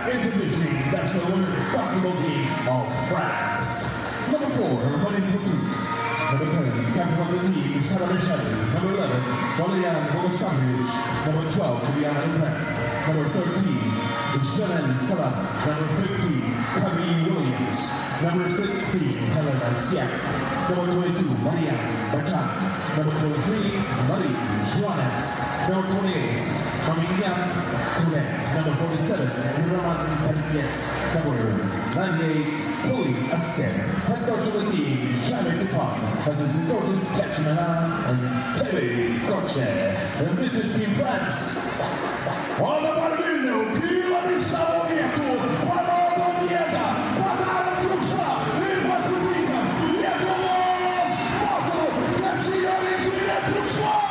Introducing National Women's Basketball Team of France. Number 4, running for 2. Number 10, captain of the team is Tara Michelle. Number 11, Valian Volosavich. Number 12, Juliana Lupin. Number 13 is Shannon Salah. Number 15, Camille Williams. Number 16, Helena Siak. Number 22, Marianne Bachan. Number 23, Marie Joannes. Number 28, Mamilian Touré. Number 47, Roman Yes. Number 98, Louis Asker. Head coach of the team, Shannon Dupont. As his coaches, Kachina and Terry Koche. And this is Team France. On the Marino, Kila Savoieto, Pano Bondiega, Patana Tuxa, Ilvasuika, Lietovos, Moto, Nacionales de Tuxa.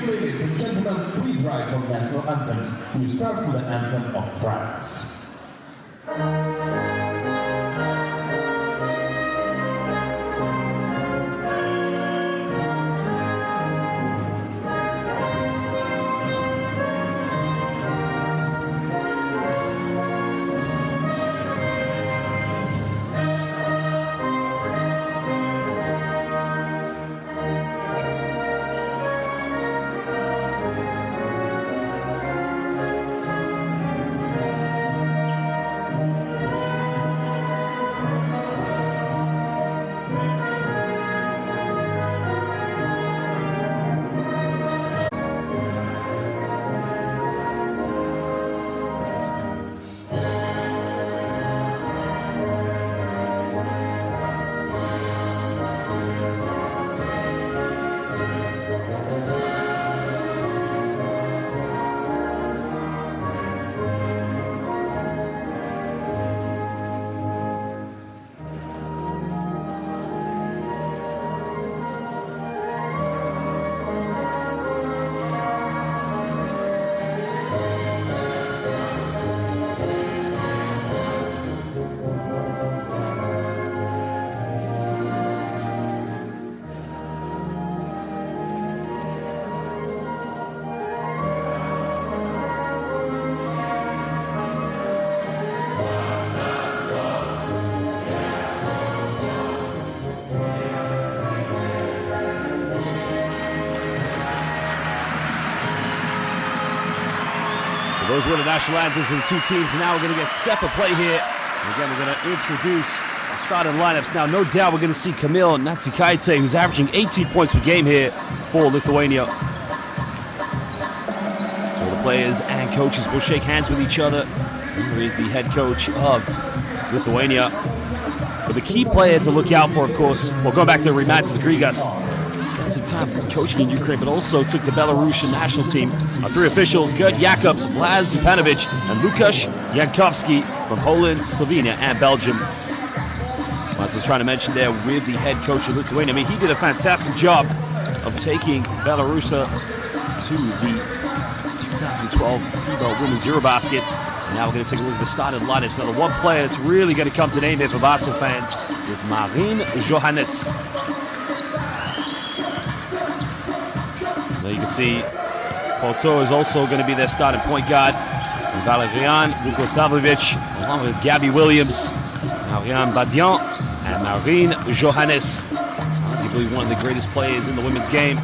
Ladies and gentlemen, please rise for national anthems. We start with the anthem of France. Those were the national anthems for the two teams, and now we're going to get set for play here. And again, we're going to introduce the starting lineups. Now, no doubt we're going to see Kamil Natsikaite, who's averaging 18 points per game here for Lithuania. So the players and coaches will shake hands with each other. Here is the head coach of Lithuania. But the key player to look out for, of course, well, going back to Rimantas Grigas, spent some time coaching in Ukraine, but also took the Belarusian national team. Our three officials, Gert Jakobs, Blaz Zupanovic, and Lukasz Jankowski from Poland, Slovenia, and Belgium. As I was trying to mention there with the head coach of Lithuania, I mean, he did a fantastic job of taking Belarus to the 2012 FIBA Women's EuroBasket. And now we're going to take a look at the starting lineups. Now, the one player that's really going to come to name here for Basel fans is Marine Johannes. Now you can see Foto is also going to be their starting point guard. Valerian Vukosavljevic, along with Gabby Williams, Marianne Badian, and Marine Johannes. The arguably one of the greatest players in the women's game.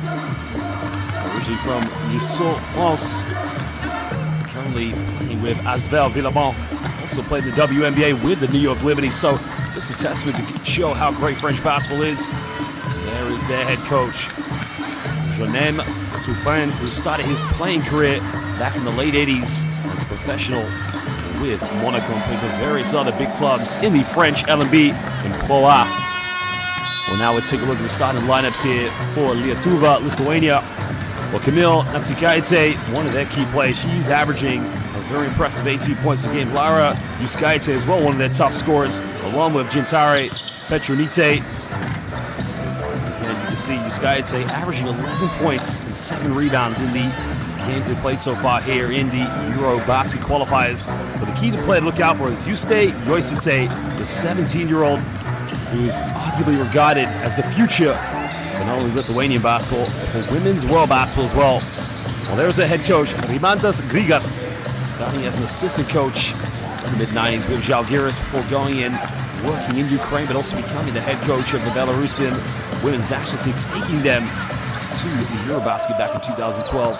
Originally from Lisieux, France. Currently playing with Asvel Villabon. Also played in the WNBA with the New York Liberty. So just a testament to show how great French basketball is. There is their head coach, Jonem Toupin, who started his playing career back in the late 80s as a professional with Monaco and played for various other big clubs in the French LNB and Pro A. Well, now we'll take a look at the starting lineups here for Lietuva, Lithuania. Well, Camille Natsikaite, one of their key players, she's averaging a very impressive 18 points a game. Lara Juskaite as well, one of their top scorers, along with Gintare Petronite. And you can see Juskaite averaging 11 points and 7 rebounds in the games they played so far here in the EuroBasket qualifiers. But the key to play to look out for is Juste Joisite, the 17-year-old who is arguably regarded as the future for not only Lithuanian basketball, but for women's world basketball as well. Well, there's their head coach, Rimantas Grigas, starting as an assistant coach in the mid-90s with Žalgiris before going in, working in Ukraine, but also becoming the head coach of the Belarusian women's national team, taking them to the EuroBasket back in 2012.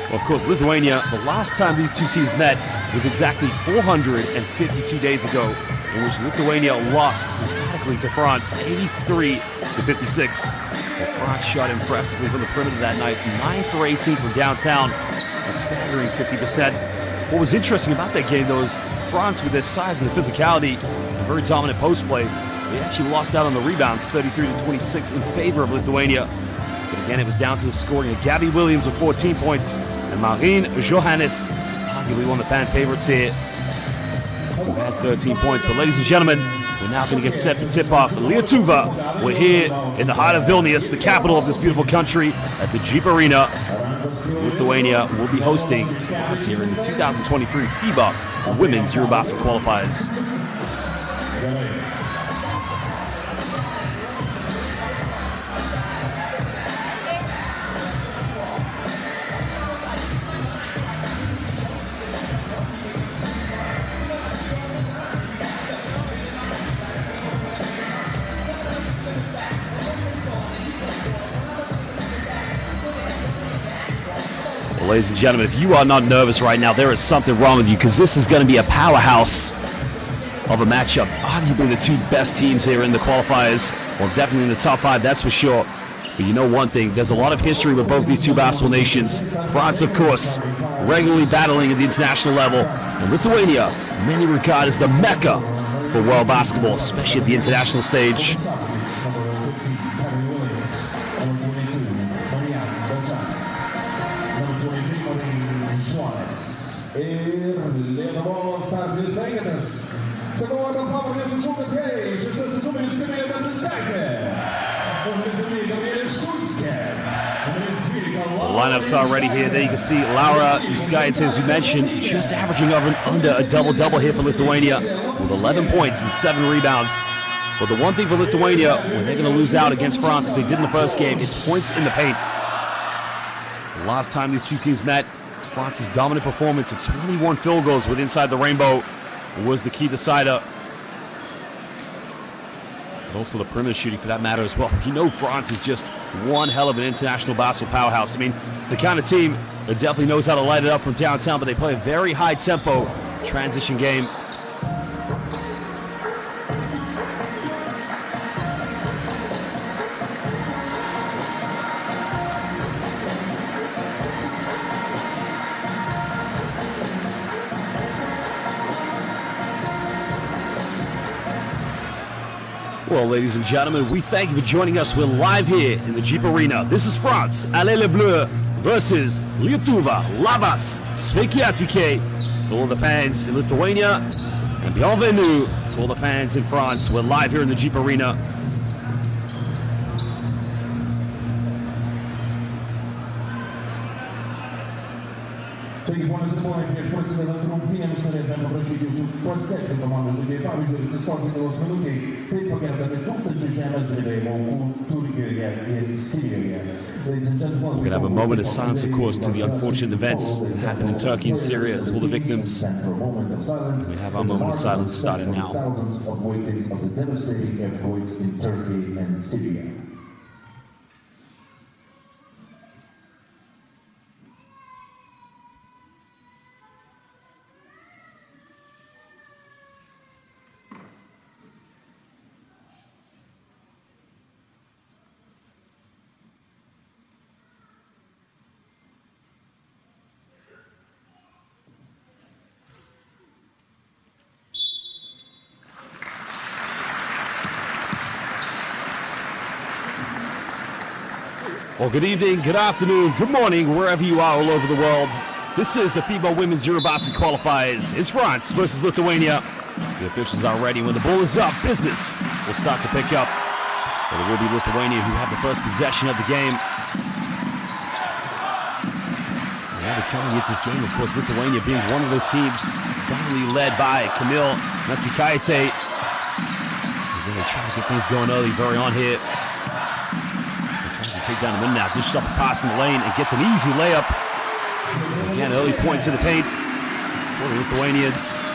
Well, of course, Lithuania, the last time these two teams met was exactly 452 days ago, in which Lithuania lost emphatically to France, 83-56. Well, France shot impressively from the perimeter that night, 9 for 18 from downtown, a staggering 50%. What was interesting about that game, though, is France, with their size and their physicality, a very dominant post play, they actually lost out on the rebounds, 33-26 in favor of Lithuania. But again, it was down to the scoring of Gabby Williams with 14 points and Marine Johannes, arguably one of the fan favorites here, who had 13 points. But ladies and gentlemen, we're now going to get set for tip-off. Lietuva, we're here in the heart of Vilnius, the capital of this beautiful country, at the Jeep Arena. Lithuania will be hosting France here in the 2023 FIBA Women's EuroBasket Qualifiers. Ladies and gentlemen, if you are not nervous right now, there is something wrong with you, because this is going to be a powerhouse of a matchup. Arguably the two best teams here in the qualifiers. Well, definitely in the top 5, that's for sure. But you know one thing, there's a lot of history with both these two basketball nations. France, of course, regularly battling at the international level. And Lithuania, many regard as the mecca for world basketball, especially at the international stage. The lineups are ready here. There you can see Laura Juskaite, as we mentioned, just averaging under a double-double here for Lithuania with 11 points and 7 rebounds. But the one thing for Lithuania, when they're going to lose out against France, as they did in the first game, it's points in the paint. The last time these two teams met, France's dominant performance of 21 field goals with inside the rainbow was the key decider. But also the perimeter shooting for that matter as well. You know France is just one hell of an international basketball powerhouse. I mean, it's the kind of team that definitely knows how to light it up from downtown, but they play a very high tempo transition game. Well, ladies and gentlemen, we thank you for joining us. We're live here in the Jeep Arena. This is France, Allez les Bleus versus Lietuva, Labas, Sveiki atvykę to all the fans in Lithuania, and bienvenue to all the fans in France. We're live here in the Jeep Arena. Taigi, ponas ir ponai, prieš prasidedant rungtynėms norėtume paprašyti jūsų pasekti komandos žaidėjų pavyzdžių ir atsistoti tylos minutei, taip pagerbdami 1000 žemės drebėjimo aukų Turkijoje. We're going to have a moment of silence, of course, to the unfortunate events that happened in Turkey and Syria, to all the victims. We have our moment of silence starting now. Thousands of victims of the devastating earthquakes in Turkey and Syria. Well, good evening, good afternoon, good morning, wherever you are all over the world. This is the FIBA Women's EuroBasket Qualifiers. It's France versus Lithuania. The officials are ready. When the ball is up, business will start to pick up. But it will be Lithuania who have the first possession of the game. Yeah, the coming into this game, of course, Lithuania being one of those teams dominantly led by Kamil Natsikaite. They're going to try to get things going early, very on here. Take down the middle now, dishes off a pass in the lane and gets an easy layup. Again, early points in the paint for the Lithuanians.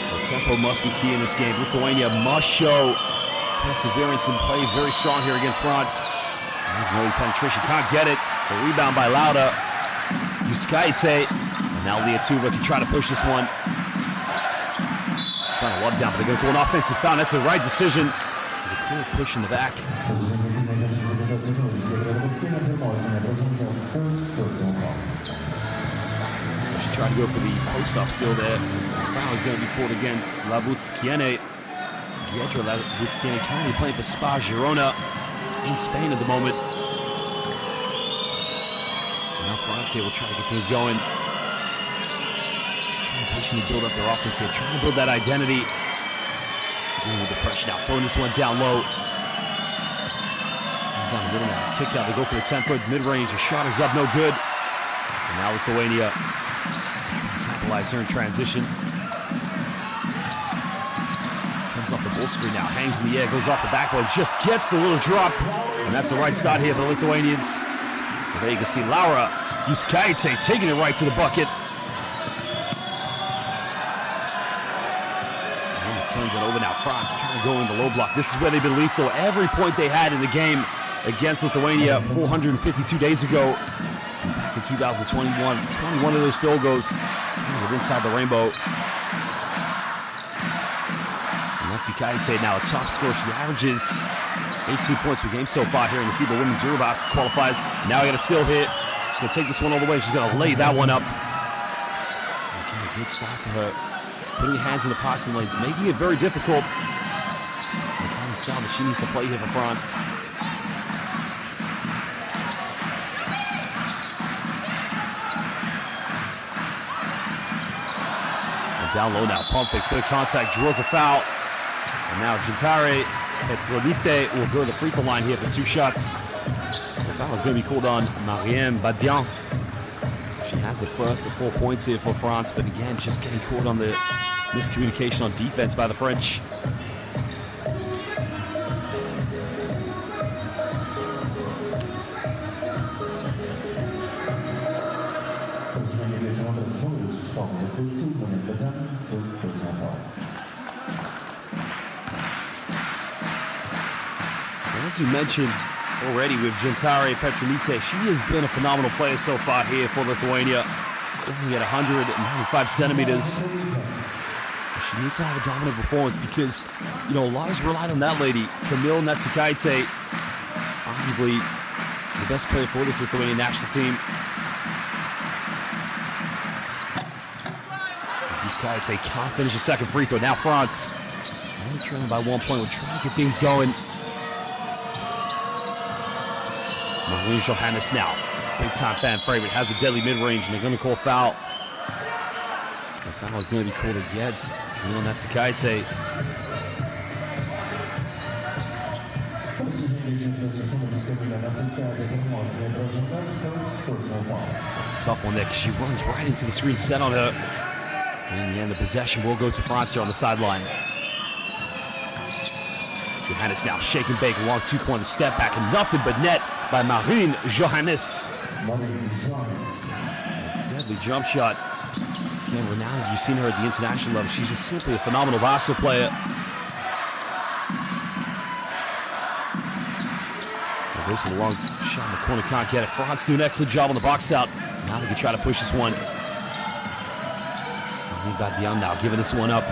The tempo must be key in this game. Lithuania must show perseverance and play very strong here against France. There's an early penetration, can't get it. The rebound by Lauda. Yuskaite. And now Liatuva can try to push this one. Trying to lob down, but they're going to go an offensive foul. That's the right decision. A clear push in the back. She tried to go for the post-off steal there. The foul is going to be called against Labutskiene. Giedra Labutskiene currently playing for Spa Girona in Spain at the moment. And now France here will try to get things going. Trying to patiently build up their offense here, trying to build that identity. With the pressure now, throwing this one down low. He's down the middle now. Kick out, they go for the 10-foot mid-range. The shot is up, no good. And now Lithuania capitalize here in transition. Comes off the ball screen now, hangs in the air, goes off the backboard, just gets the little drop. And that's the right start here for the Lithuanians. So there you can see Laura Yuskaite taking it right to the bucket. Turns it over now. France trying to go in the low block. This is where they've been lethal. Every point they had in the game against Lithuania 452 days ago, back in 2021, 21 of those field goals were inside the rainbow. Natsikaite now a top scorer. She averages 18 points per game so far here in the FIBA Women's EuroBasket Qualifiers. Now we got a steal hit. She's going to take this one all the way. She's going to lay that one up. Okay, a good start for her. Putting her hands in the passing lanes, making it very difficult. The kind of style that she needs to play here for France. And down low now, pump fakes, bit of contact, draws a foul. And now Gentare Petrodite will go to the free throw line here for 2 shots. The foul is going to be called on Marianne Badian. She has the first of 4 points here for France, but again, just getting caught on the miscommunication on defense by the French. As you mentioned already with Gentare Petronite, she has been a phenomenal player so far here for Lithuania, standing at 195 centimeters. She needs to have a dominant performance because, you know, a lot is relied on that lady, Kamil Natsikaite, arguably the best player for this Lithuanian national team. Natsikaite can't finish a second free throw. Now France, only trailing by 1 point. We're trying to get things going. Maureen Johannes now, big-time fan favorite, has a deadly mid-range, and they're going to call foul. The foul is going to be called against Kamil Natsikaite. That's a tough one there because she runs right into the screen set on her. And in the end, the possession will go to France here on the sideline. Johannes now shake and bake, long two-pointer step back, and nothing but net by Marine Johannes. Deadly jump shot. Again, renowned. You've seen her at the international level. She's just simply a phenomenal basketball player. Goes to the long shot in the corner, can't get it. France do an excellent job on the box out. Now they can try to push this one. Badian now giving this one up.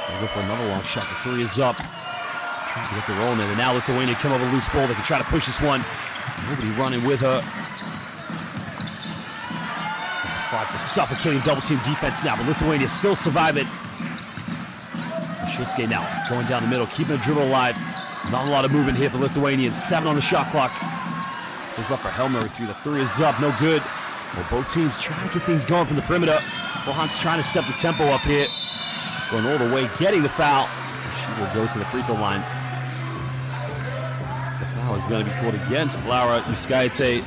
They'll go for another long shot. The three is up. Trying to get the roll in there. And now Lithuania come over loose ball. They can try to push this one. Nobody running with her. France a suffocating double team defense now, but Lithuania still survive it. Shusuke now going down the middle, keeping the dribble alive. Not a lot of movement here for Lithuanians. 7 on the shot clock. Goes up for Helmer. The three is up. No good. Well, both teams trying to get things going from the perimeter. France trying to step the tempo up here. Going all the way, getting the foul. She will go to the free throw line. The foul is going to be called against Laura Uskaite.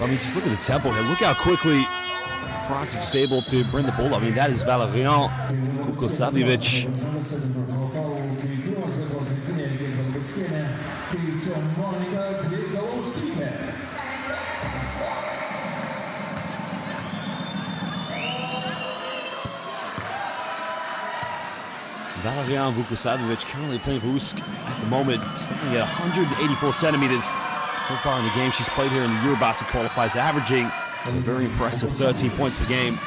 I mean, just look at the tempo here. Look how quickly France is just able to bring the ball up. I mean, that is Valerian Vukosavljevic. Valerian Vukosavljevic currently playing for Usk at the moment, standing at 184 centimeters. So far in the game, she's played here in the EuroBasket qualifiers, averaging a very impressive 13 points per game.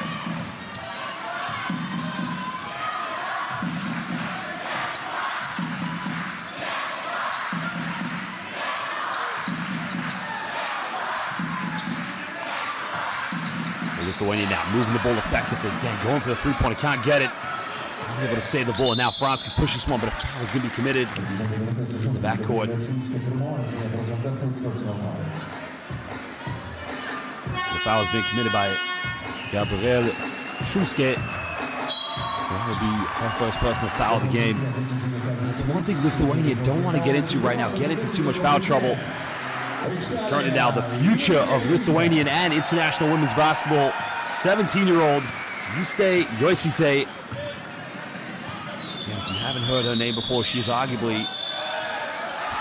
Lithuania now moving the ball effectively. Again, going for the three-pointer, can't get it. Not able to save the ball, and now France can push this one, but a foul is going to be committed in the backcourt. The foul is being committed by Gabriel Schuske. So that will be her first personal foul of the game. That's one thing Lithuania don't want to get into right now, get into too much foul trouble. It's currently now the future of Lithuanian and international women's basketball. 17-year-old Juste Joisite. If you haven't heard her name before, she's arguably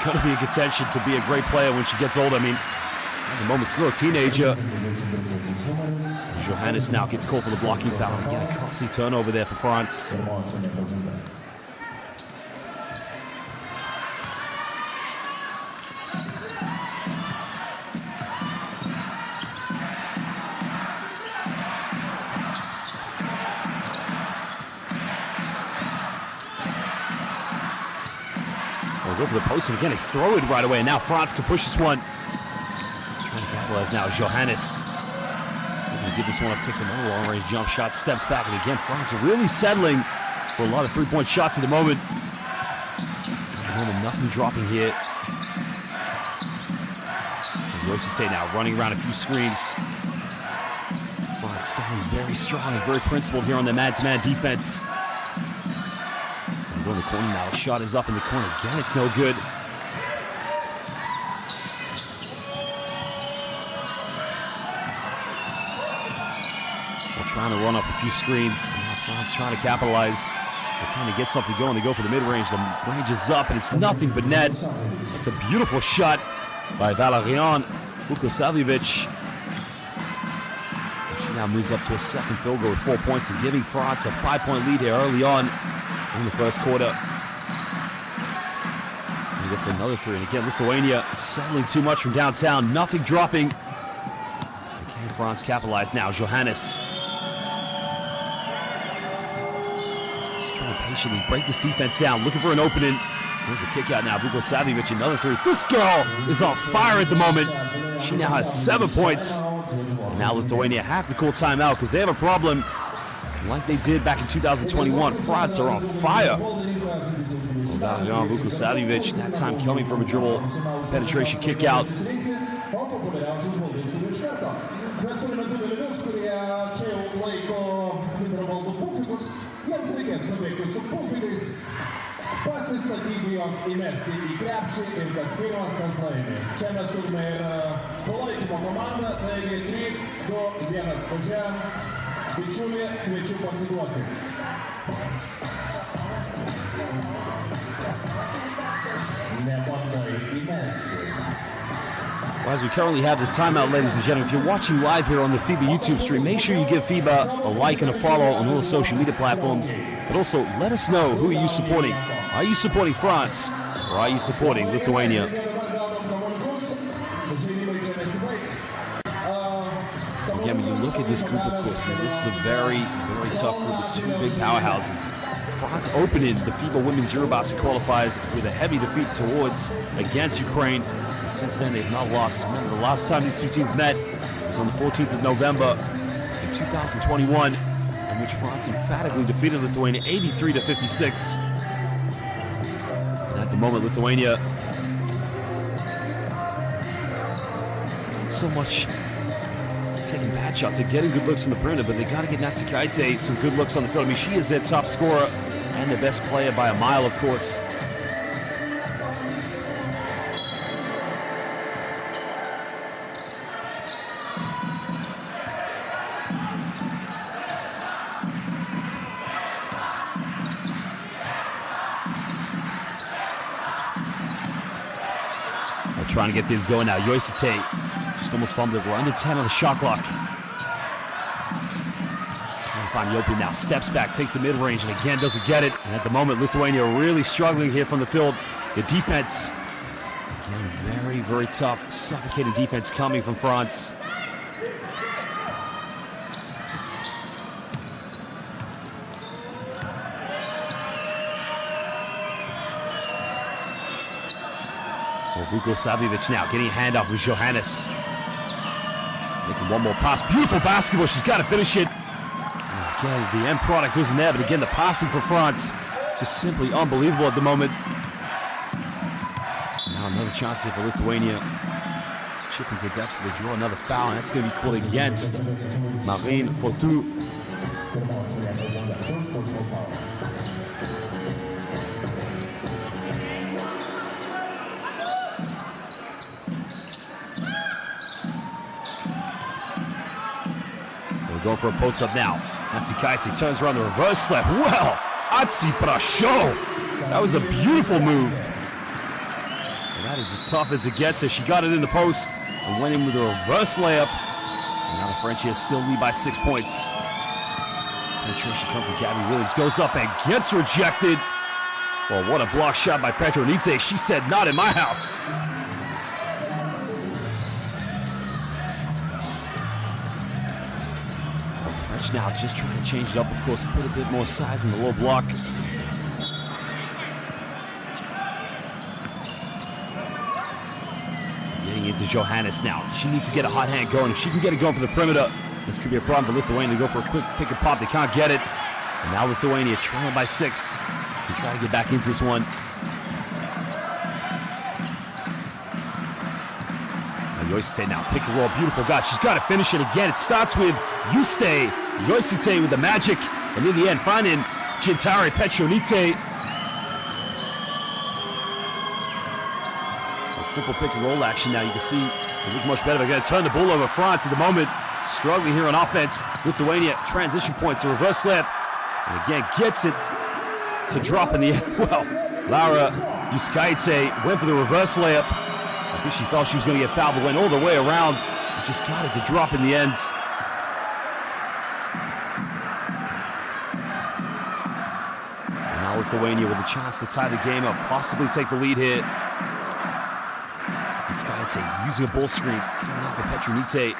going to be in contention to be a great player when she gets older. I mean, at the moment, still a teenager. Johannes now gets called for the blocking foul. Again, a costly turnover there for France. Go for the post, and again, they throw it right away. And now France can push this one. Trying to capitalize now. Johannes. Going to give this one up, takes another long-range jump shot, steps back, and again, France are really settling for a lot of three-point shots at the moment. Nothing dropping here. As Rosite now running around a few screens. France standing very strong and very principled here on the man-to-man defense. In the corner now, the shot is up in the corner. Again, it's no good. They're trying to run up a few screens. Now France trying to capitalize. They're trying to get something going. They go for the mid-range. The range is up, and it's nothing but net. It's a beautiful shot by Valerian Vukosavljevic. She now moves up to a second field goal with 4 points and giving France a 5-point lead here early on in the first quarter. And get for another three. And again, Lithuania settling too much from downtown. Nothing dropping. Can France capitalize now? Johannes. Just trying to patiently break this defense down. Looking for an opening. There's a kick out now. Vukosavljevic, another three. This girl is on fire at the moment. She now has 7 points. And now Lithuania have to call timeout because they have a problem like they did back in 2021. France are on fire. Valerian Vukosavljevic, that time coming from a dribble penetration kick out. Pasistatyti jos įmesti į krepšį ir kas pirmas tas laimi. Čia mes turime ir palaikymo komandą, taigi 3, 2, 1 pradžia. Відчує, відчув посидувати. Well, as we currently have this timeout, ladies and gentlemen, if you're watching live here on the FIBA YouTube stream, make sure you give FIBA a like and a follow on all the social media platforms. But also, let us know, who are you supporting? Are you supporting France or are you supporting Lithuania? Again, when you look at this group, of course, this is a very, very tough group with two big powerhouses. France opening the FIBA Women's EuroBasket qualifiers with a heavy defeat against Ukraine. And since then, they've not lost. Remember, the last time these two teams met was on the 14th of November in 2021, in which France emphatically defeated Lithuania 83-56. And at the moment, Lithuania so much taking bad shots and getting good looks on the perimeter, but they got to get Natsikaite some good looks on the field. I mean, she is their top scorer and the best player by a mile, of course. They're trying to get things going now. Yoisite just almost fumbled. We're under 10 on the shot clock. Trying to find Yopi now. Steps back, takes the mid-range, and again doesn't get it. And at the moment, Lithuania are really struggling here from the field. The defense, again, very, very tough, suffocating defense coming from France. Vuko Savjevic now getting a handoff with Johannes. Making one more pass. Beautiful basketball. She's got to finish it. Again, the end product wasn't there, but again, the passing for France just simply unbelievable at the moment. Now another chance here for Lithuania. Chip into deficit. They draw another foul, and that's going to be called against Marine Fortu. Going for a post-up now. Natsikaite turns around the reverse slap. Well, Atsi Prasho. That was a beautiful move. And that is as tough as it gets. As she got it in the post and went in with a reverse layup. And now the Frenchies still lead by 6 points. Penetration comes from Gabby Williams. Goes up and gets rejected. Well, what a block shot by Petronite. She said, not in my house. Now just trying to change it up, of course, put a bit more size in the low block. Getting into Johannes now. She needs to get a hot hand going. If she can get it going for the perimeter, this could be a problem for Lithuania. They go for a quick pick and pop. They can't get it. And now Lithuania trailing by 6. Can try to get back into this one. Yoisite now, pick and roll, beautiful guy. She's got to finish it again. It starts with Yoisite with the magic, and in the end, finding Gintari Petronite. A simple pick and roll action now. You can see they look much better. They're going to turn the ball over. France at the moment struggling here on offense. Lithuania transition points, a reverse slap, and again gets it to drop in the end. Well, Laura Yuskaite went for the reverse layup. I think she felt she was going to get fouled, but went all the way around and just got it to drop in the end. And now Lithuania with a chance to tie the game up, possibly take the lead here. This guy, I'd say, using a ball screen, coming off of Petronite.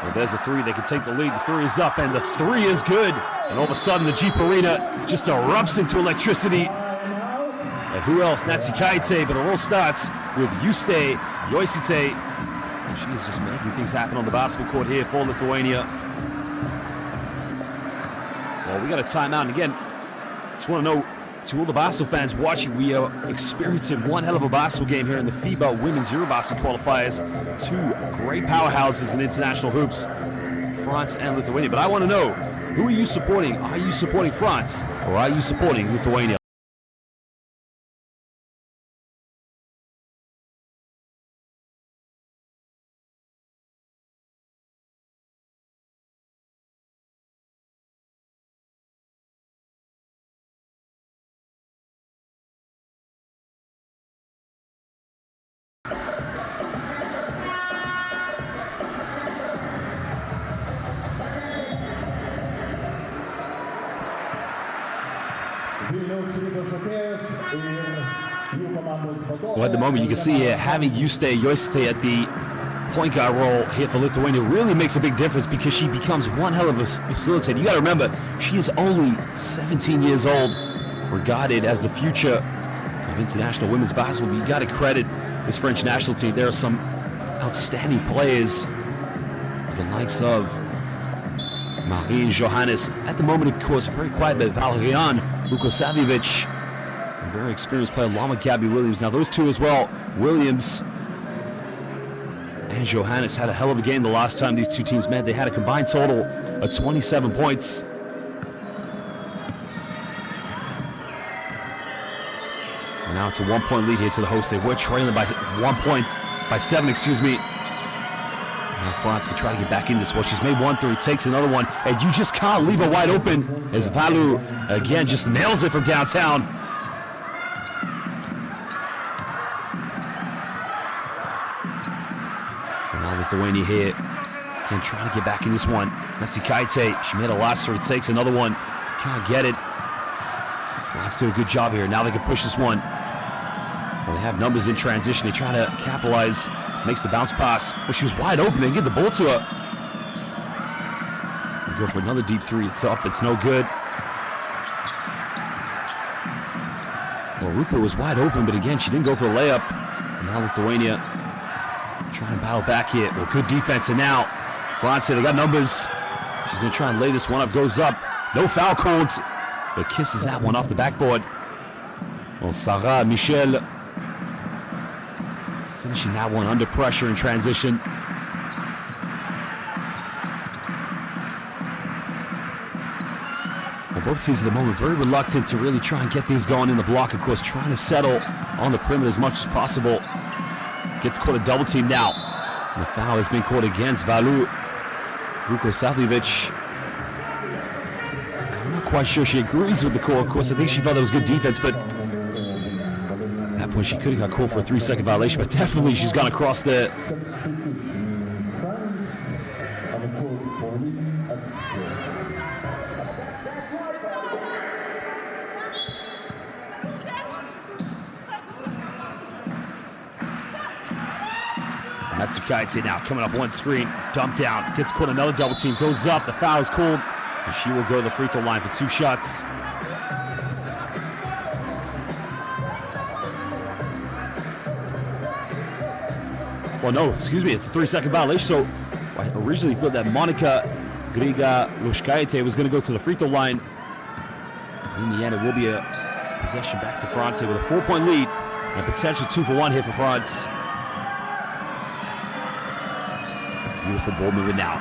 Well, there's a three. They can take the lead. The three is up, and the three is good. And all of a sudden, the Jeep Arena just erupts into electricity. And who else? Natsikaite, but it all starts with Yoisite. She is just making things happen on the basketball court here for Lithuania. Well, we got a timeout. And again, just want to know, to all the basketball fans watching, we are experiencing one hell of a basketball game here in the FIBA Women's EuroBasket qualifiers. Two great powerhouses in international hoops, France and Lithuania. But I want to know, who are you supporting? Are you supporting France or are you supporting Lithuania? Well, at the moment, you can see here, having Juste Joiste at the point guard role here for Lithuania really makes a big difference because she becomes one hell of a facilitator. You got to remember, she is only 17 years old, regarded as the future of international women's basketball. You got to credit this French national team. There are some outstanding players, the likes of Marie and Johannes. At the moment, of course, very quiet, but Valerian Vukosavljevic, a very experienced player, along with Gabby Williams. Now, those two as well, Williams and Johannes, had a hell of a game the last time these two teams met. They had a combined total of 27 points. And now it's a 1-point lead here to the host. They were trailing by 7, excuse me. Now France can try to get back in this one. She's made 1 3, takes another one, and you just can't leave her wide open as Valu again just nails it from downtown. And now Lithuania here can try to get back in this one. Natsikaite, she made a last 3, takes another one, can't get it. France do a good job here. Now they can push this one. Well, they have numbers in transition. They try to capitalize. Makes the bounce pass. Well, she was wide open. They get the ball to her. They go for another deep 3. It's up. It's no good. Well, Rupa was wide open, but again, she didn't go for the layup. And now Lithuania trying to battle back here. Well, good defense. And now France, they got numbers. She's going to try and lay this one up. Goes up. No foul called, but kisses that one off the backboard. Well, Sarah Michel finishing that one under pressure in transition. Well, both teams at the moment very reluctant to really try and get things going in the block. Of course, trying to settle on the perimeter as much as possible. Gets caught a double team now. And the foul has been called against Valu Vukosavljevic. I'm not quite sure she agrees with the call. Of course, I think she felt that was good defense, but at that point, she could have got called for a 3-second violation, but definitely she's gone across there. Natsikaite now coming off one screen, dumped down, gets caught another double team, goes up, the foul is called, and she will go to the free throw line for 2 shots. Well, no, excuse me, it's a 3-second violation. So I originally thought that Monica Griga-Lushkaite was going to go to the free throw line. In the end, it will be a possession back to France with a 4-point lead and a potential 2-for-1 here for France. Beautiful ball movement now.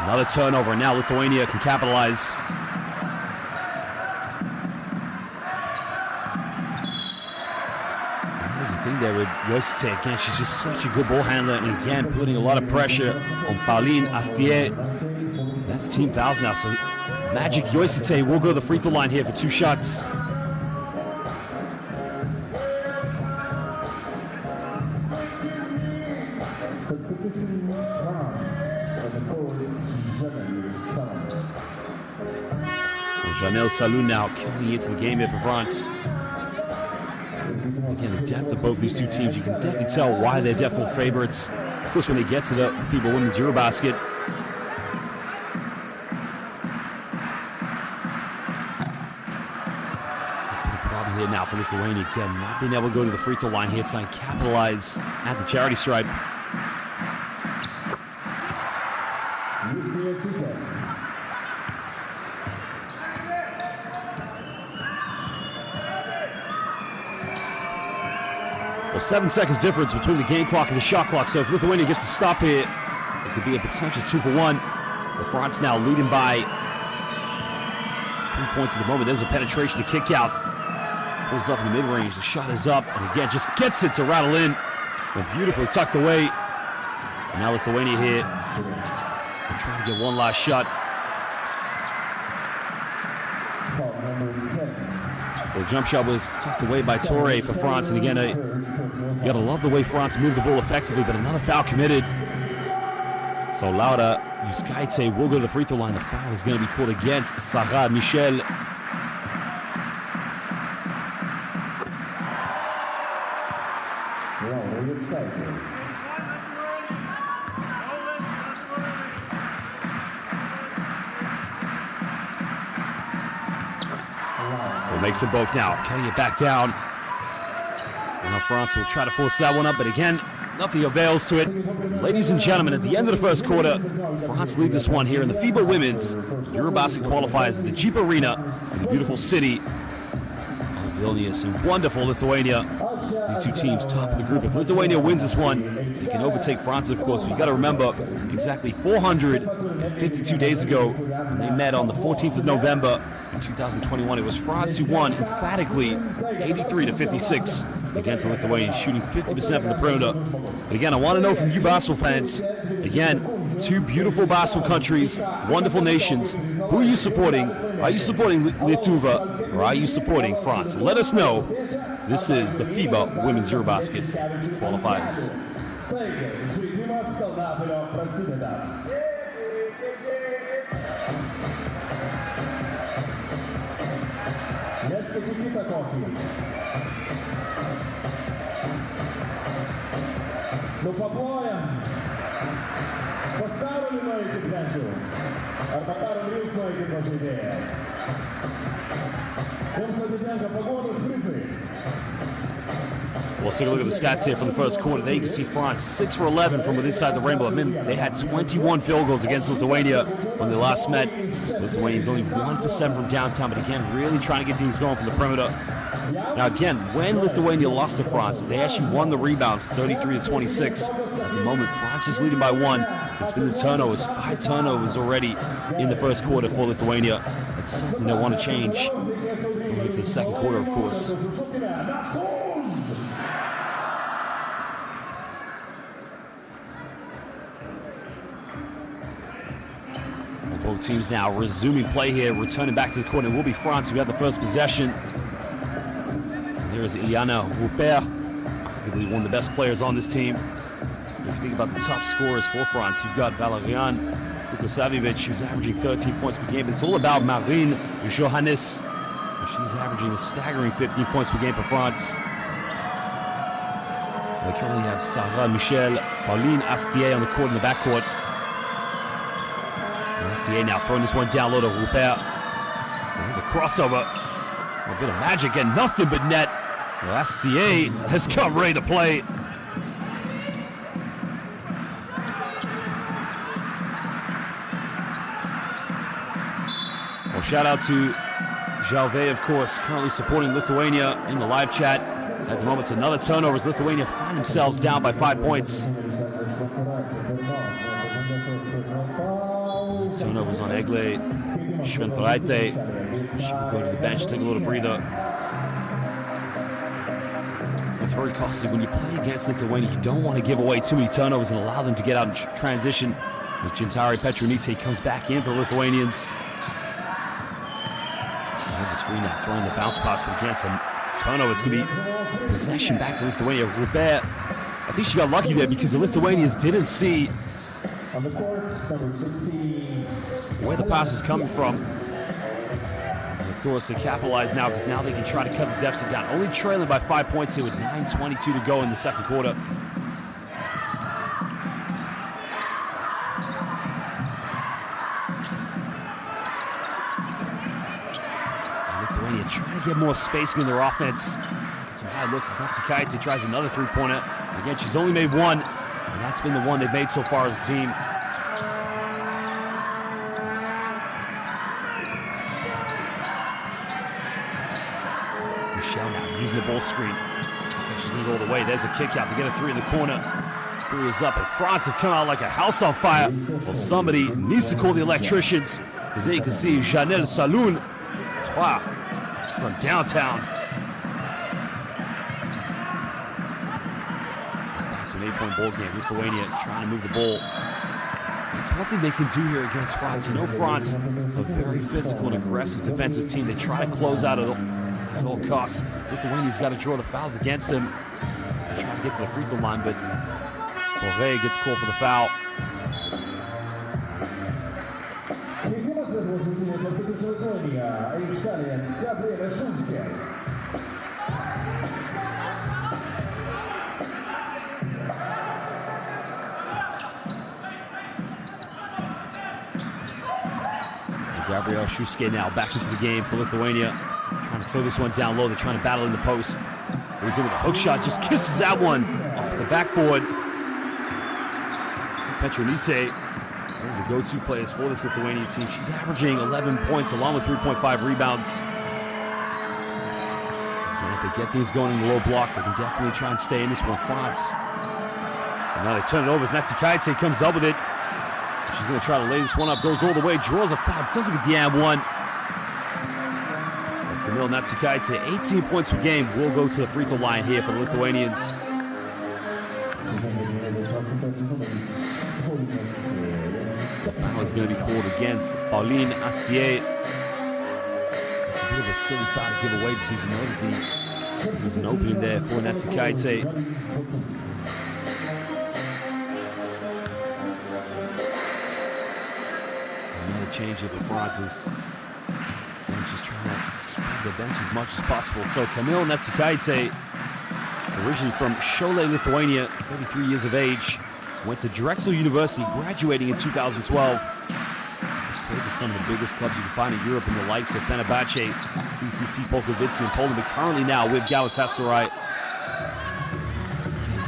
Another turnover, and now Lithuania can capitalize. Thing there with Joiste, again, she's just such a good ball handler, and again, putting a lot of pressure on Pauline Astier. That's team fouls now, so Magic Joiste will go to the free throw line here for 2 shots. Well, Janelle Salou now coming into the game here for France. Again, the depth of both these two teams, you can definitely tell why they're definitely favorites. Of course, when they get to the FIBA Women's EuroBasket. That's been a problem here now for Lithuania. Again, not being able to go to the free throw line here, trying to capitalize at the charity stripe. Well, 7 seconds difference between the game clock and the shot clock. So if Lithuania gets a stop here, it could be a potential 2-for-1. But France now leading by 3 points at the moment. There's a penetration to kick out. Pulls up in the mid-range. The shot is up. And again, just gets it to rattle in. And beautifully tucked away. And now Lithuania here. They're trying to get one last shot. Well, the jump shot was tucked away by Torre for France. And again, you got to love the way France moved the ball effectively, but another foul committed. So Laura Yuskaite will go to the free throw line. The foul is going to be called against Sarah Michel. Well, makes them both now. Cutting it back down. Now France will try to force that one up, but again, nothing avails to it. Ladies and gentlemen, at the end of the first quarter, France lead this one here in the FIBA Women's EuroBasket Qualifiers at the Jeep Arena in the beautiful city of Vilnius in wonderful Lithuania. These two teams top of the group. If Lithuania wins this one, they can overtake France, of course. But you got to remember, exactly 452 days ago, when they met on the 14th of November in 2021, it was France who won emphatically 83-56 against the Lithuanians, shooting 50% from the perimeter. But again, I want to know from you basketball fans, again, two beautiful basketball countries, wonderful nations. Who are you supporting? Are you supporting Lithuania or are you supporting France? Let us know. This is the FIBA Women's EuroBasket Qualifiers. Ну поплоем. Поставили ноги к грязю. Арбатаром рюкс ноги к воде. Let's take a look at the stats here from the first quarter. There you can see France 6 for 11 from inside the rainbow. I mean, they had 21 field goals against Lithuania when they last met. Lithuania's only 1 for 7 from downtown, but again, really trying to get things going from the perimeter. Now again, when Lithuania lost to France, they actually won the rebounds 33-26. At the moment, France is leading by 1. It's been the turnovers, 5 turnovers already in the first quarter for Lithuania. It's something they want to change going into the second quarter, of course. Both teams now resuming play here, returning back to the court. It will be France who have the first possession. There is Iliana Rupert, arguably one of the best players on this team. If you think about the top scorers for France, you've got Valerian Vukosavic, who's averaging 13 points per game. But it's all about Marine Johannes. She's averaging a staggering 15 points per game for France. They currently have Sarah Michel, Pauline Astier on the court in the backcourt. Astier now throwing this one down low to Rupert. There's a crossover. A bit of magic and nothing but net. Well, Astier has come ready to play. Well, shout out to Jalvet, of course, currently supporting Lithuania in the live chat. At the moment, it's another turnover as Lithuania find themselves down by 5 points. Turnovers on Egle Schwentraite. She will go to the bench, take a little breather. It's very costly when you play against Lithuania. You don't want to give away too many turnovers and allow them to get out in transition. As Gintari Petronite comes back in for the Lithuanians. There's the screen now, throwing the bounce pass, but again, some turnovers. It's going to be possession back to Lithuania. Robert, I think she got lucky there because the Lithuanians didn't see where the pass is coming from. And of course, they capitalize now because now they can try to cut the deficit down. Only trailing by 5 points here with 9:22 to go in the second quarter. And Lithuania trying to get more spacing in their offense. Get some high looks. Natsikaitse tries another three-pointer. Again, she's only made one. And that's been the one they've made so far as a team. Michelle now using the ball screen. Looks like she's going to go all the way. There's a kick out to get a three in the corner. Three is up, and France have come out like a house on fire. Well, somebody needs to call the electricians, because there you can see Janelle Saloon. Wow, from downtown. It's an 8-point ball game. Lithuania trying to move the ball. It's one thing they can do here against France. You know, France, a very physical and aggressive defensive team. They try to close out at all costs. Lithuania's got to draw the fouls against them. They try to get to the free throw line, but Boré gets called for the foul. Gabriel Shusuke now back into the game for Lithuania. Trying to throw this one down low. They're trying to battle in the post. Goes in with a hook shot. Just kisses that one off the backboard. Petronite, one of the go-to players for this Lithuanian team. She's averaging 11 points along with 3.5 rebounds. And if they get things going in the low block, they can definitely try and stay in this one. France. And now they turn it over as Natsikaite comes up with it. She's going to try to lay this one up, goes all the way, draws a foul, doesn't get the and one. Camille Natsikaite, 18 points per game, will go to the free throw line here for the Lithuanians. The foul is going to be called against Pauline Astier. It's a bit of a silly foul to give away because you know that there's an opening there for Natsikaite. Change here for France is just trying to spread the bench as much as possible. So Camille Natsikaite, originally from Cholet, Lithuania, 33 years of age, went to Drexel University, graduating in 2012. He's played for some of the biggest clubs you can find in Europe in the likes of Fenerbahce, CCC Polkowice in Poland, but currently now with Galatasaray.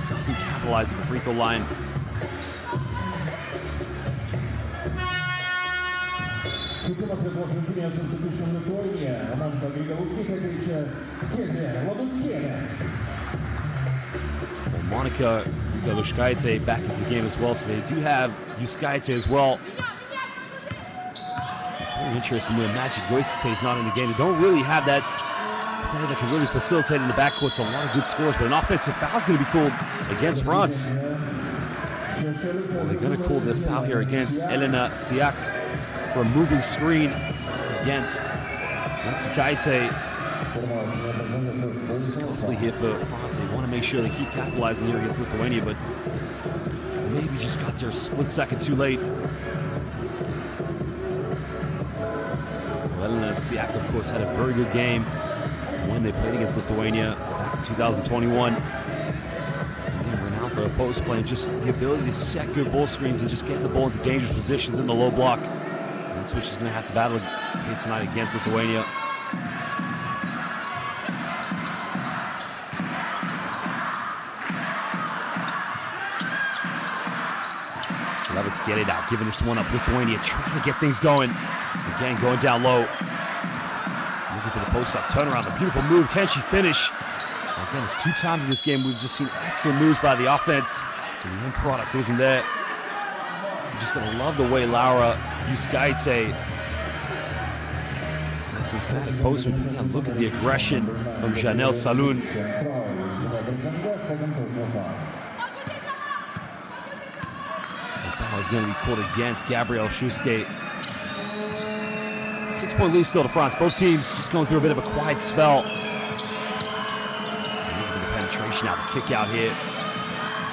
Doesn't capitalize at the free throw line. Monika Galushkaite back into the game as well, so they do have Yuskaite as well. It's very interesting when Magic Goisite is not in the game. They don't really have that player that can really facilitate in the backcourt. So a lot of good scores, but an offensive foul is going to be called against France. Well, they're going to call the foul here against Elena Siak for a moving screen against Natsikaite. This is costly here for France. They want to make sure they keep capitalizing here against Lithuania, but maybe just got there a split second too late. Well, Elena Siak, of course, had a very good game when they played against Lithuania back in 2021. Again, renowned for a post play and just the ability to set good ball screens and just get the ball into dangerous positions in the low block. And that's what she's going to have to battle here tonight against Lithuania. Let's get it out, giving this one up. Lithuania trying to get things going. Again, going down low. Looking for the post-up turnaround. A beautiful move. Can she finish? Again, it's 2 times in this game we've just seen excellent moves by the offense. The end product wasn't there. I'm just going to love the way Laura Yuskaite. Nice emphatic post. Again, look at the aggression from Janelle Saloon. Is going to be called against Gabriel Shusuke. 6-point lead still to France. Both teams just going through a bit of a quiet spell. Looking for the penetration out, the kick out here.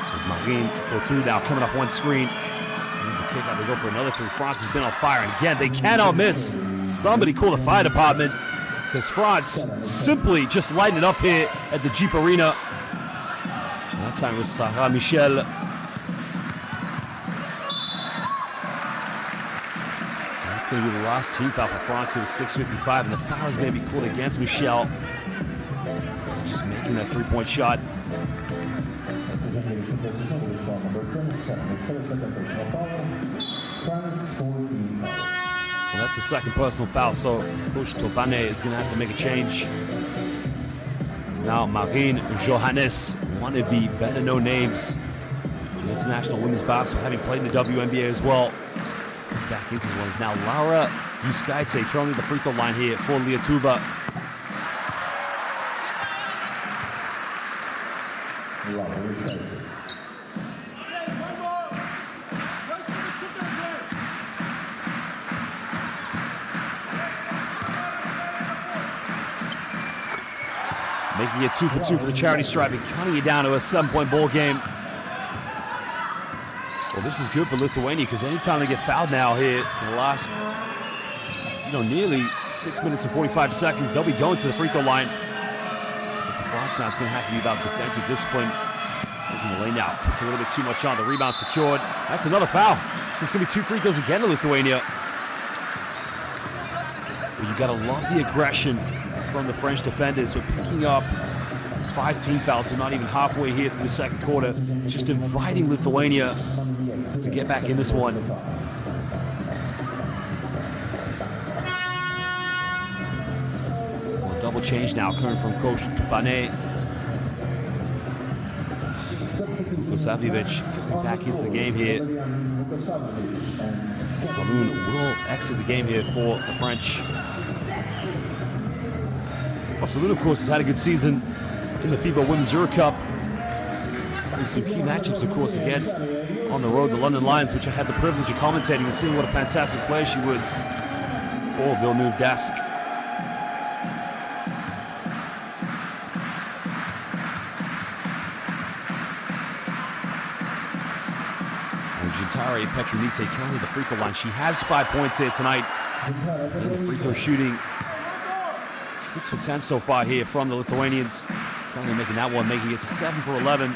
There's Marine Fautou now coming off one screen. There's a kick out. They go for another 3. France has been on fire, and again, they cannot miss. Somebody call the fire department because France simply just lighted it up here at the Jeep Arena. That time it was Sarah Michel. Going to be the last team foul for France. It was 6:55, and the foul is going to be called against Michel. Just making that 3-point shot. Well, that's the second personal foul, so Coach Tobane is going to have to make a change. It's now Marine Johannes, one of the better-known names in international women's basketball, having played in the WNBA as well. He's back into this one. Is now Laura Yuskaite currently the free throw line here for Lietuva. Making it 2 for 2 for the charity stripe and cutting it down to a 7-point ball game. Well, this is good for Lithuania because anytime they get fouled now here for the last, nearly 6 minutes and 45 seconds, they'll be going to the free throw line. So for France now, it's going to have to be about defensive discipline. Goes in the lane now, puts a little bit too much on. The rebound secured. That's another foul. So it's going to be 2 free throws again to Lithuania. But you got to love the aggression from the French defenders. We're picking up 5 team fouls. We're not even halfway here through the second quarter. Just inviting Lithuania to get back in this one. Double change now coming from Coach Tupane. Vukosavic back into the game here. Saloon will exit the game here for the French. Well, Saloon, of course, has had a good season in the FIBA Women's Euro Cup. There's some key matchups, of course, against on the road the London Lions, which I had the privilege of commentating and seeing what a fantastic player she was for Villeneuve Desk. Gintari Petronite currently the free throw line. She has 5 points here tonight in the free throw shooting. 6 for 10 so far here from the Lithuanians. Currently making that one, making it 7 for 11.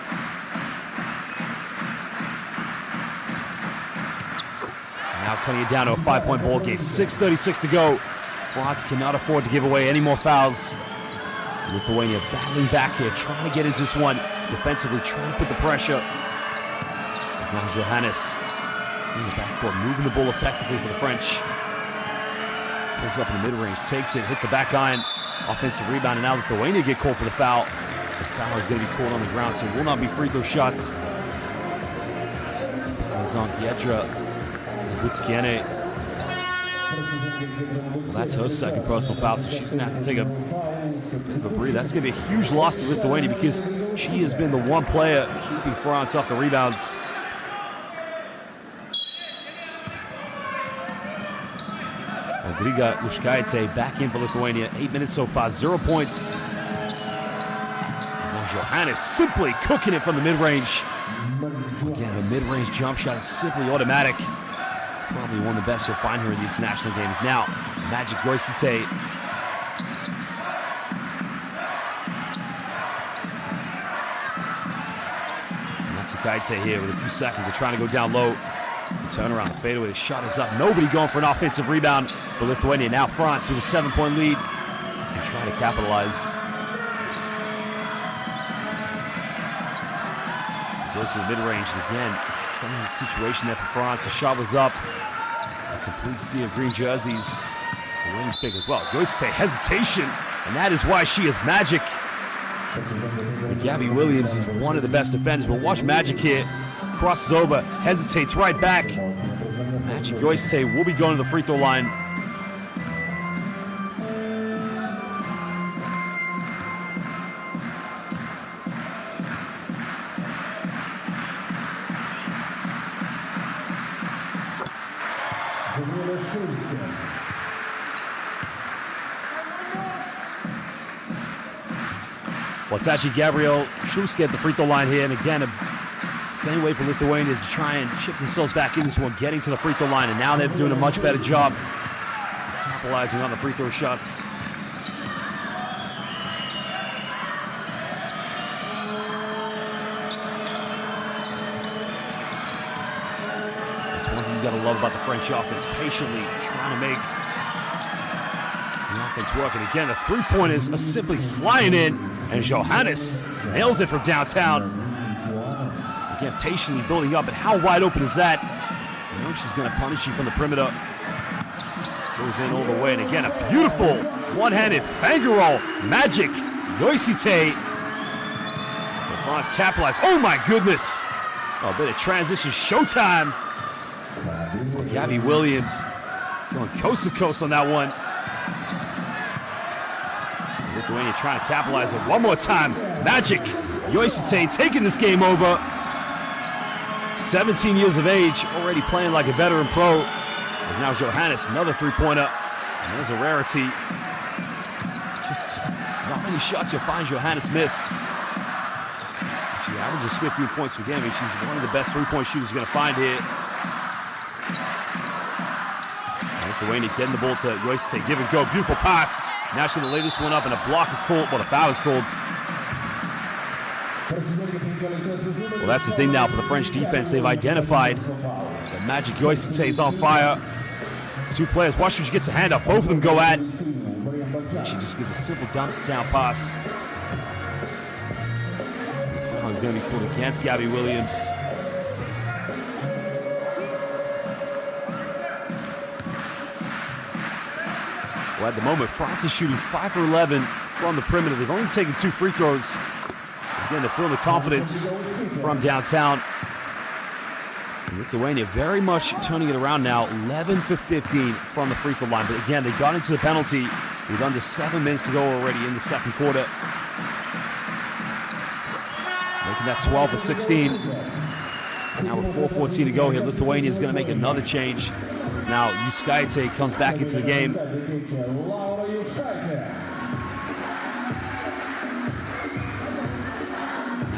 Now cutting it down to a 5-point ball game. 6:36 to go. France cannot afford to give away any more fouls. Lithuania battling back here, trying to get into this one. Defensively trying to put the pressure. Now Johannes in the backcourt, moving the ball effectively for the French. Pulls up in the mid-range, takes it, hits a back iron. Offensive rebound, and now Lithuania get called for the foul. The foul is going to be called on the ground, so it will not be free throw shots. On Piedra Butskiene. Well, that's her second personal foul, so she's going to have to take a bit of a breather. That's going to be a huge loss to Lithuania because she has been the one player keeping France off the rebounds. Griga Ushkaite back in for Lithuania. 8 minutes so far, 0 points. Johannes simply cooking it from the mid-range. Again, her mid-range jump shot is simply automatic. Probably one of the best you'll find here in the international games. Now, Magic Goisite. Matsukaite here with a few seconds of trying to go down low. Turn around, the fadeaway, the shot is up. Nobody going for an offensive rebound for Lithuania. Now France with a 7-point lead can try to capitalize. Goes to the mid-range, and again, same situation there for France. The shot was up. A complete sea of green jerseys. The wings pick as well. Goisite, hesitation, and that is why she is Magic. And Gabby Williams is one of the best defenders, but watch Magic here. Crosses over, hesitates right back. Magic Goisite will be going to the free throw line. Well, it's actually Gabriel Schuske at the free throw line here, and again, same way for Lithuania to try and chip themselves back in this one, getting to the free throw line, and now they're doing a much better job capitalizing on the free throw shots. That's one thing you gotta love about the French offense, patiently trying to make the offense work. And again, the three-pointers are simply flying in, and Johannes nails it from downtown. Again, patiently building up, but how wide open is that? I know she's going to punish you from the perimeter. Goes in all the way, and again, a beautiful one-handed finger roll. Magic Goisite. France capitalized. Oh my goodness! Oh, a bit of transition showtime. Oh, Gabby Williams going coast to coast on that one. Lithuania trying to capitalize it one more time. Magic Goisite taking this game over. 17 years of age, already playing like a veteran pro. And now Johannes, another three-pointer. And there's a rarity. Just not many shots you'll find Johannes miss. She averages 15 points per game. I mean, she's one of the best three-point shooters you're going to find here. And Lithuania getting the ball to Goisite, give and go. Beautiful pass. Now she's going to lay this one up, and a block is called. Well, a foul is called. Well, that's the thing now for the French defense. They've identified that Magic Goisite is on fire. Two players. Watch her, she gets the handoff. Both of them go at. She just gives a simple dump down pass. The foul is going to be called against Gabby Williams. Well, at the moment, France is shooting 5 for 11 from the perimeter. They've only taken 2 free throws. Again, they're feeling the confidence from downtown. And Lithuania very much turning it around now. 11 for 15 from the free throw line. But again, they got into the penalty with under 7 minutes to go already in the second quarter. Making that 12 for 16. Now with 4:14 to go here, Lithuania is going to make another change. Now Juskaitė comes back into the game.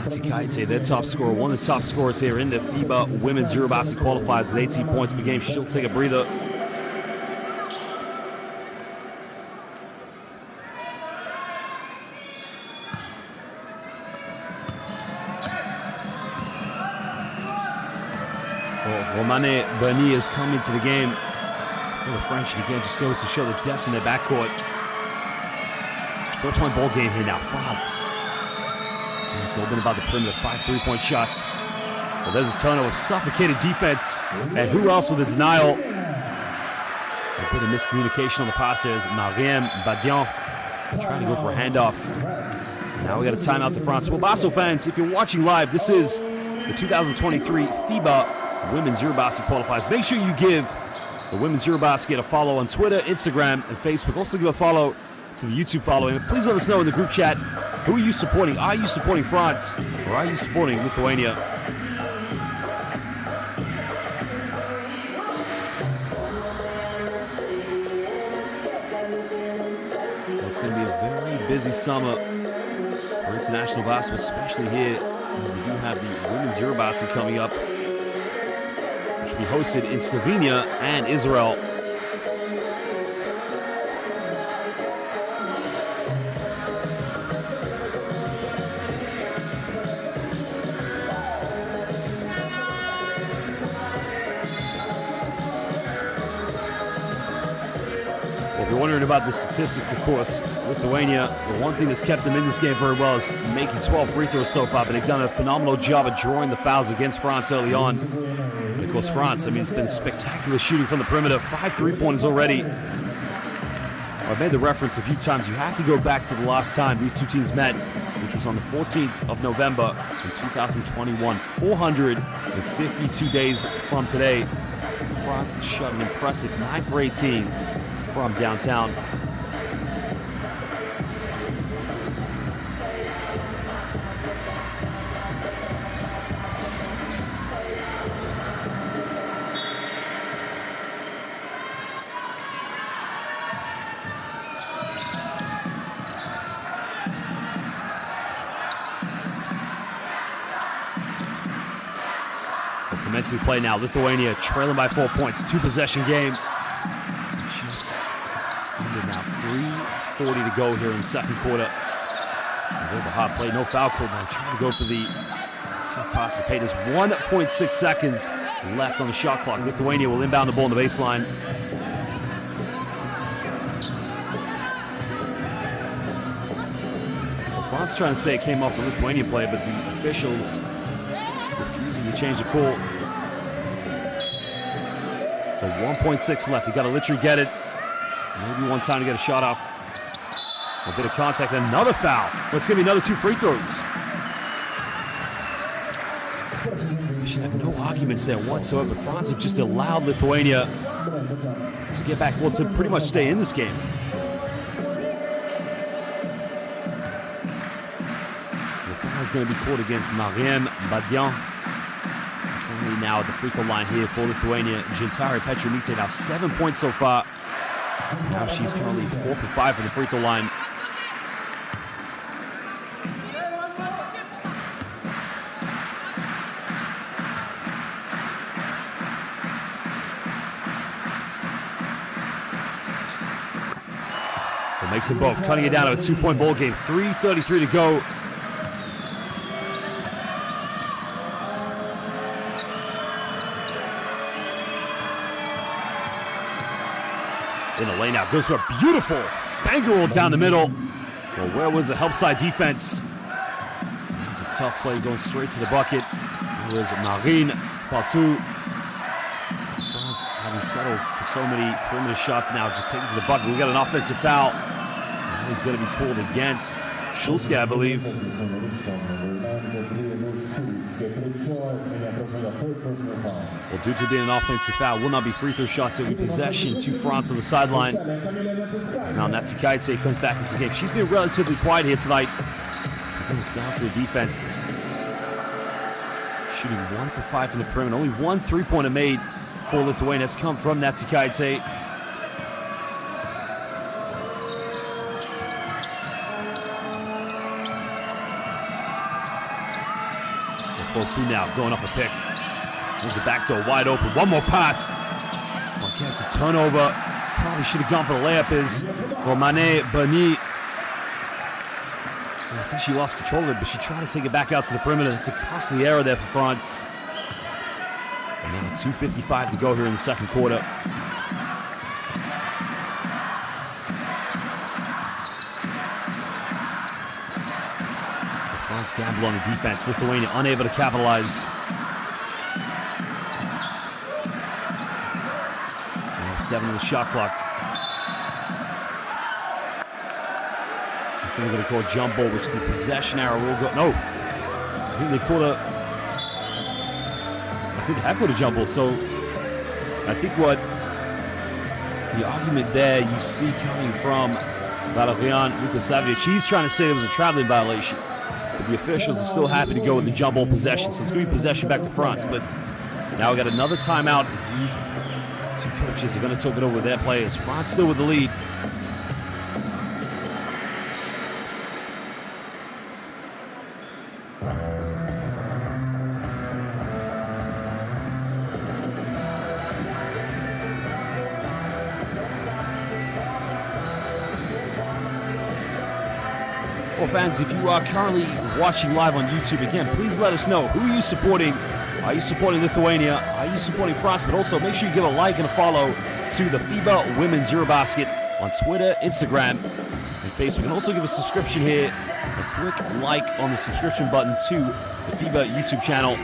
Juskaitė, their top scorer, one of the top scorers here in the FIBA Women's EuroBasket Qualifiers at 18 points per game. She'll take a breather. Romane Bernier has come into the game for the French. Again, just goes to show the depth in their backcourt. 4-point ball game here now. France. It's all been about the perimeter. 5 3-point shots. Well, there's a turnover. Suffocated defense. And who else with a denial? A bit of miscommunication on the pass there is Mariam Badian trying to go for a handoff. Now we got a timeout to France. Well, Basso fans, if you're watching live, this is the 2023 FIBA Women's EuroBasket Qualifiers. Make sure you give the Women's EuroBasket a follow on Twitter, Instagram, and Facebook. Also give a follow to the YouTube following. Please let us know in the group chat, who are you supporting? Are you supporting France or are you supporting Lithuania? It's going to be a very busy summer for international basketball, especially here. We do have the Women's EuroBasket coming up, which will be hosted in Slovenia and Israel. Well, if you're wondering about the statistics, of course, Lithuania, the one thing that's kept them in this game very well is making 12 free throws so far, but they've done a phenomenal job at drawing the fouls against France early on. And of course, France, I mean, it's been spectacular shooting from the perimeter. 5 3-pointers already. I've made the reference a few times. You have to go back to the last time these two teams met, which was on the 14th of November in 2021. 452 days from today. France shot an impressive 9 for 18 from downtown. Commencing play now. Lithuania trailing by 4 points. 2-possession game. Just under now. 3:40 to go here in the second quarter. There's the hot play. No foul call now. Trying to go for the self-pass to pay. There's 1.6 seconds left on the shot clock. Lithuania will inbound the ball on the baseline. Well, France trying to say it came off the Lithuanian play, but the officials refusing to change the call. So 1.6 left. You got to literally get it. Maybe one time to get a shot off. A bit of contact and another foul. Well, it's going to be another 2 free throws. We should have no arguments there whatsoever. But France have just allowed Lithuania to get back, well, to pretty much stay in this game. The foul is going to be called against Mariam Badian. Currently now at the free throw line here for Lithuania. Gintari Petronite now 7 points so far. Now she's currently 4 for 5 from the free throw line. It makes them both, cutting it down to a 2-point ball game. 3:33 to go. in the lane now. Goes for a beautiful finger roll down the middle. Well, where was the help side defense? It's a tough play going straight to the bucket. It was Marine Fatou. France having settled for so many perimeter shots now, just taking to the bucket. We got an offensive foul. That is going to be called against Schulske, I believe. Well, due to being an offensive foul, will not be free throw shots. It will be possession to France on the sideline. As now Natsikaitse comes back into the game. She's been relatively quiet here tonight. It comes down to the defense. Shooting 1 for 5 from the perimeter. Only one three-pointer made for Lithuania. That's come from Natsikaitse. 4-2 now, going off a pick. There's a back door wide open. One more pass. Well, gets a turnover. Probably should have gone for the layup is Romane Bani. I think she lost control of it, but she tried to take it back out to the perimeter. It's a costly error there for France. And now 2:55 to go here in the second quarter. France gamble on the defense. Lithuania unable to capitalize. 7 on the shot clock. I think they're going to call a jump ball, which the possession arrow will go. No, I think they've called a. I think they have called a jump ball. So I think what the argument there you see coming from Valerian Lukasavljevic, he's trying to say it was a traveling violation. But the officials are still happy to go with the jump ball possession. So it's going to be possession back to France. But now we got another timeout. These two coaches are going to talk it over with their players. France still with the lead. Well, fans, if you are currently watching live on YouTube, again, please let us know. Who are you supporting? Are you supporting Lithuania? Are you supporting France? But also, make sure you give a like and a follow to the FIBA Women's EuroBasket on Twitter, Instagram, and Facebook. And also give a subscription here, a quick like on the subscription button to the FIBA YouTube channel.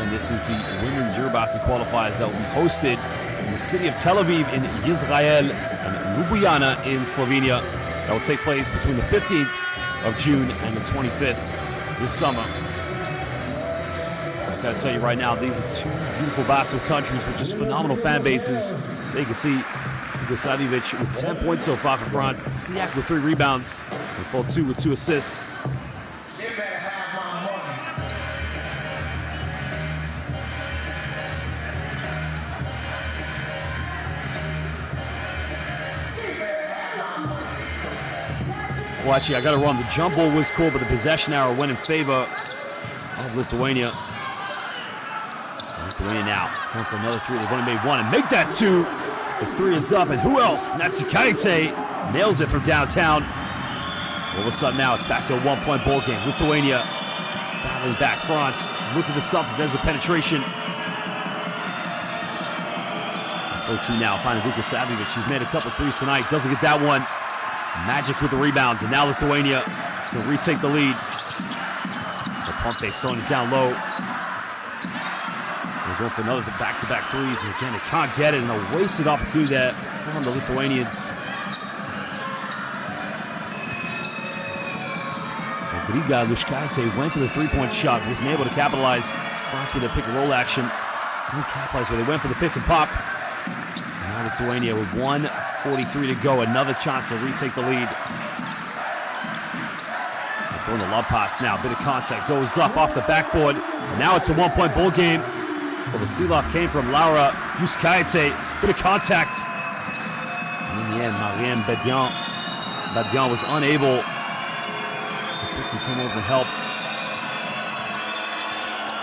And this is the Women's EuroBasket Qualifiers that will be hosted in the city of Tel Aviv in Israel and Ljubljana in Slovenia. That will take place between the 15th of June and the 25th this summer. I gotta tell you right now, these are two beautiful basketball countries with just phenomenal fan bases. There you can see Lukasavljevic with 10 points so far for France. Siak with 3 rebounds. And Fatou with 2 assists. Well, actually, I got it wrong. The jump ball was called, but the possession arrow went in favor of Lithuania. Lithuania now going for another 3. They've only made 1 and make that 2. The 3 is up, and who else? Natsikaitse nails it from downtown. All of a sudden now it's back to a 1-point ball game. Lithuania battling back. France looking for something. There's a penetration. 4-2 now, finding Lukasavljevic. She's made a couple 3s tonight. Doesn't get that one. Magic with the rebounds, and now Lithuania can retake the lead. The pump fake slowing it down low. They're going for another back-to-back 3s, and again, they can't get it, and a wasted opportunity there from the Lithuanians. Griga Lushkaitse went for the 3-point shot, wasn't able to capitalize. France with a pick-and-roll action. Didn't capitalize where they went for the pick-and-pop. Now Lithuania with 1:43 to go. Another chance to retake the lead. They're throwing the love pass now. Bit of contact. Goes up off the backboard. And now it's a 1-point ball game. Well, the seal-off came from Laura Yuskaitse. Bit of contact. And in the end, Marianne Badian was unable to quickly come over and help.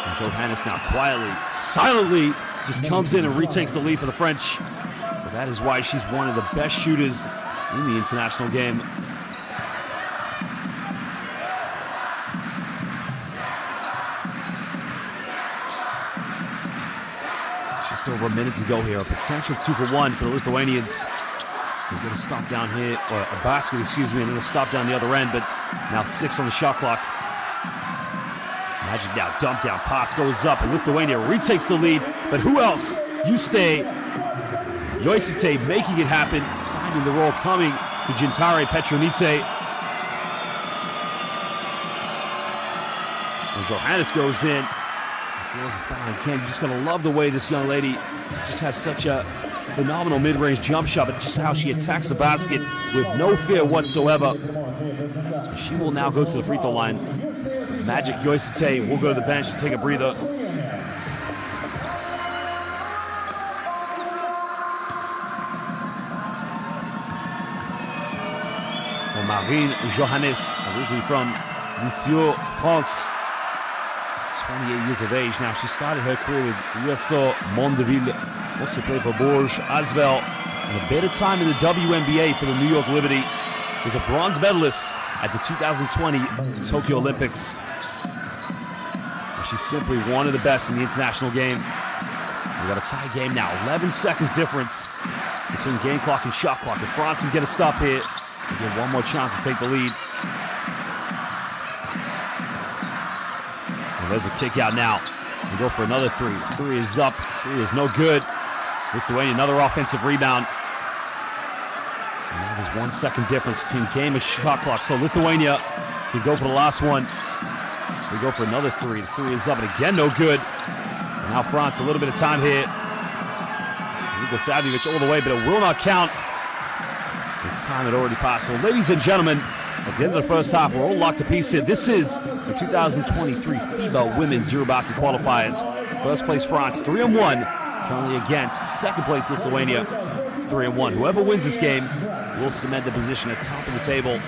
And Johannes now quietly, silently, just comes in and retakes the lead for the French. But that is why she's one of the best shooters in the international game. Just over a minute to go here. A potential 2 for 1 for the Lithuanians. They get a stop down here, or a basket, excuse me, and then a stop down the other end, but now 6 on the shot clock. Magic now dump down, pass goes up, and Lithuania retakes the lead, but who else? Yuste Joisite making it happen, finding the roll coming to Gintare Petronite. And Johannes goes in. Ken, you're just going to love the way this young lady just has such a phenomenal mid-range jump shot, but just how she attacks the basket with no fear whatsoever. She will now go to the free throw line. Magic Joisite will go to the bench to take a breather. Well, Marine Johannes, originally from Lisieux, France. 28 years of age now. She started her career with USO Mondeville, also played for Bourges as well, and a bit of time in the WNBA for the New York Liberty. Was a bronze medalist at the 2020 Tokyo Olympics. And she's simply one of the best in the international game. We got a tie game now. 11 seconds difference between game clock and shot clock. If France can get a stop here, they get one more chance to take the lead. There's a kick out now. We go for another 3. 3 is up. 3 is no good. Lithuania, another offensive rebound. And now there's 1 second difference between game and shot clock. So Lithuania can go for the last one. We go for another 3. The 3 is up, and again, no good. And now France, a little bit of time here. Savjevic all the way, but it will not count. The time had already passed. So ladies and gentlemen, at the end of the first half, we're all locked to piece here. This is the 2023 FIBA Women's EuroBasket Qualifiers. First place France, 3-1, currently against second place Lithuania, 3-1. Whoever wins this game will cement the position at top of the table.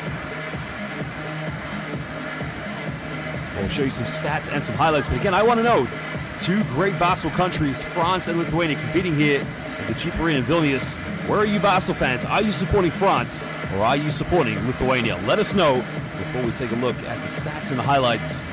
We'll show you some stats and some highlights, but again, I want to know, 2 great basketball countries, France and Lithuania, competing here at the Jeep Arena in Vilnius. Where are you basketball fans? Are you supporting France or are you supporting Lithuania? Let us know before we take a look at the stats and the highlights.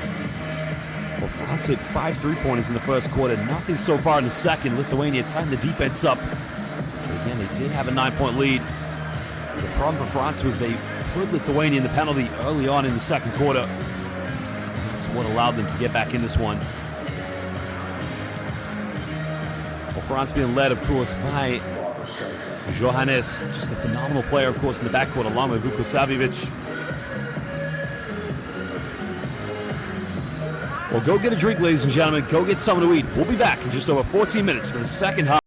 Well, France hit 5 3-pointers in the first quarter. Nothing so far in the second. Lithuania tightened the defense up. But again, they did have a 9-point lead. The problem for France was they put Lithuania in the penalty early on in the second quarter. That's what allowed them to get back in this one. Well, France being led, of course, by Johannes, just a phenomenal player, of course, in the backcourt, along with Savjevic. Well, go get a drink, ladies and gentlemen. Go get something to eat. We'll be back in just over 14 minutes for the second half.